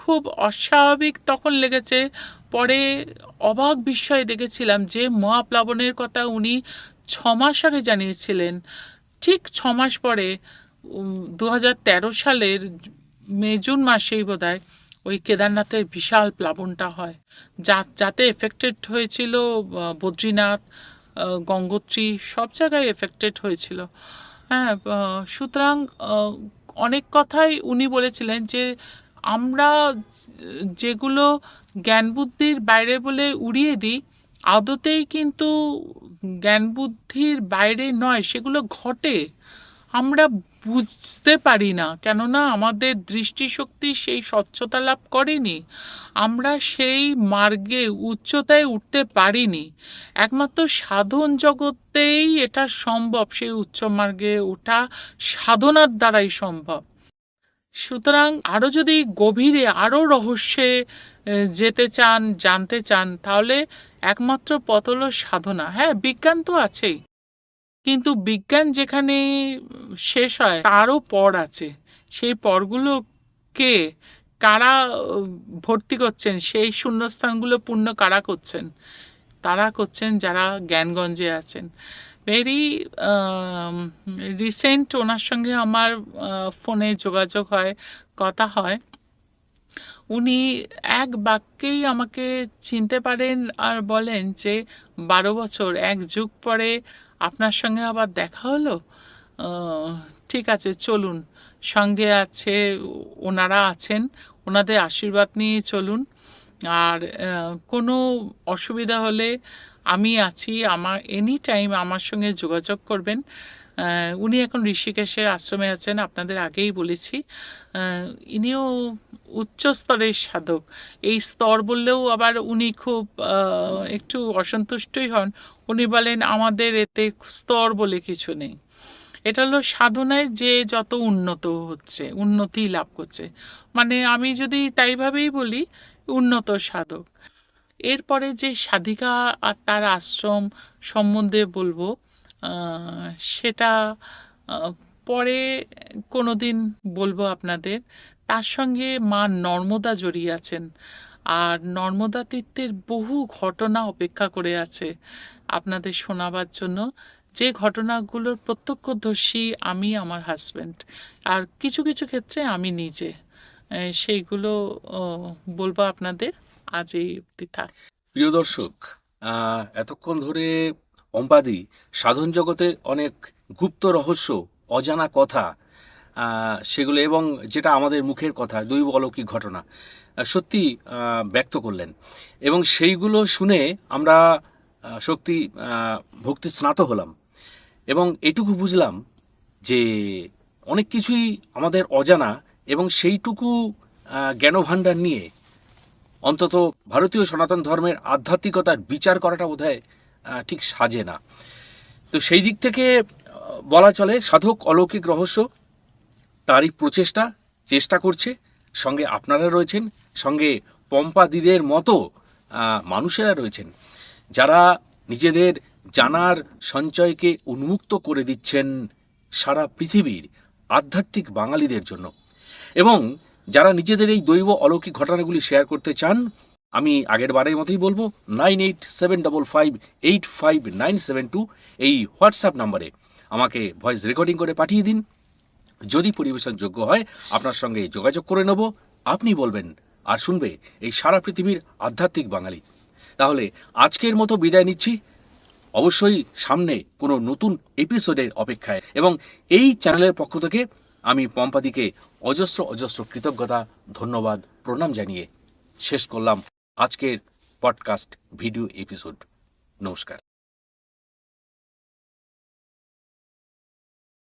খুব অস্বাভাবিক তখন লেগেছে। পরে অবাক বিস্ময়ে দেখেছিলাম যে মহাপ্লাবনের কথা উনি 6 মাস আগে জানিয়েছিলেন। ঠিক 6 মাস পরে 2013 সালের মে জুন মাসেই বোধহয় ওই কেদারনাথের বিশাল প্লাবনটা হয়, যাতে এফেক্টেড হয়েছিল বদ্রীনাথ, গঙ্গোত্রী, সব জায়গায় এফেক্টেড হয়েছিল। হ্যাঁ, সুতরাং অনেক কথাই উনি বলেছিলেন যে আমরা যেগুলো জ্ঞান বুদ্ধির বাইরে বলে উড়িয়ে দিই, আদতেই কিন্তু জ্ঞান বুদ্ধির বাইরে নয়, সেগুলো ঘটে, আমরা বুঝতে পারি না, কেননা আমাদের দৃষ্টিশক্তি সেই স্বচ্ছতা লাভ করেনি, আমরা সেই মার্গে উচ্চতায় উঠতে পারিনি। একমাত্র সাধন জগতেই এটা সম্ভব, সেই উচ্চ মার্গে ওঠা সাধনার দ্বারাই সম্ভব। সুতরাং আরও যদি গভীরে, আরও রহস্যে যেতে চান, জানতে চান, তাহলে একমাত্র পথ হলো সাধনা। হ্যাঁ, বিজ্ঞান তো আছেই, কিন্তু বিজ্ঞান যেখানে শেষ হয় তারও পর আছে। সেই পরগুলোকে কারা ভর্তি করছেন, সেই শূন্যস্থানগুলো পূর্ণ কারা করছেন? তারা করছেন যারা জ্ঞানগঞ্জে আছেন। ভেরি রিসেন্ট ওনার সঙ্গে আমার ফোনে যোগাযোগ হয়, কথা হয়। উনি এক বাক্যেই আমাকে চিনতে পারেন আর বলেন যে 12 বছর, 1 যুগ পরে আপনার সঙ্গে আবার দেখা হলো, ঠিক আছে চলুন, সঙ্গে আছে ওনারা আছেন, ওনাদের আশীর্বাদ নিয়ে চলুন, আর কোনো অসুবিধা হলে আমি আছি, আমার এনি টাইম আমার সঙ্গে যোগাযোগ করবেন। উনি এখন ঋষিকেশের আশ্রমে আছেন, আপনাদের আগেই বলেছি। ইনিও উচ্চ স্তরের সাধক। এই স্তর বললেও আবার উনি খুব একটু অসন্তুষ্টই হন। উনি বলেন আমাদের এতে স্তর বলে কিছু নেই, এটা হলো সাধনায় যে যত উন্নত হচ্ছে, উন্নতি লাভ করছে, মানে আমি যদি তাইভাবেই বলি, উন্নত সাধক। এরপরে যে সাধিকা আর তার আশ্রম সম্বন্ধে বলবো, সেটা পরে কোনো দিন বলবো আপনাদের। তার সঙ্গে মা নর্মদা জড়িয়ে আছেন, আর নর্মদা তীর্থের বহু ঘটনা অপেক্ষা করে আছে আপনাদের শোনাবার জন্য, যে ঘটনাগুলোর প্রত্যক্ষদর্শী আমি, আমার হাজব্যান্ড, আর কিছু কিছু ক্ষেত্রে আমি নিজে, সেইগুলো বলবো আপনাদের। আজ এই অবধি থাক। প্রিয় দর্শক, এতক্ষণ ধরে পম্পাদি সাধন জগতের অনেক গুপ্ত রহস্য, অজানা কথা, সেগুলো এবং যেটা আমাদের মুখের কথা, দৈব অলৌকিক ঘটনা সত্যি ব্যক্ত করলেন, এবং সেইগুলো শুনে আমরা সত্যি ভক্তি স্নাত হলাম, এবং এটুকু বুঝলাম যে অনেক কিছুই আমাদের অজানা, এবং সেইটুকু জ্ঞানভাণ্ডার নিয়ে অন্তত ভারতীয় সনাতন ধর্মের আধ্যাত্মিকতার বিচার করাটা বোধহয় ঠিক সাজে না। তো সেই দিক থেকে বলা চলে সাধক অলৌকিক রহস্য তারই চেষ্টা করছে, সঙ্গে আপনারা রয়েছেন, সঙ্গে পম্পা দিদের মতো মানুষেরা রয়েছেন, যারা নিজেদের জানার সঞ্চয়কে উন্মুক্ত করে দিচ্ছেন সারা পৃথিবীর আধ্যাত্মিক বাঙালিদের জন্য, এবং যারা নিজেদের এই দৈব অলৌকিক ঘটনাগুলি শেয়ার করতে চান। আমি আগের বারের মতোই বলবো, 9875585972 এই হোয়াটসঅ্যাপ নাম্বারে আমাকে ভয়েস রেকর্ডিং করে পাঠিয়ে দিন। যদি পরিবেশনযোগ্য হয় আপনার সঙ্গে যোগাযোগ করে নেব, আপনি বলবেন আর শুনবে এই সারা পৃথিবীর আধ্যাত্মিক বাঙালি। তাহলে আজকের মতো বিদায় নিচ্ছি, অবশ্যই সামনে কোনো নতুন এপিসোডের অপেক্ষায়, এবং এই চ্যানেলের পক্ষ থেকে আমি পম্পাদিকে অজস্র কৃতজ্ঞতা, ধন্যবাদ, প্রণাম জানিয়ে শেষ করলাম আজকের পডকাস্ট ভিডিও এপিসোড। নমস্কার।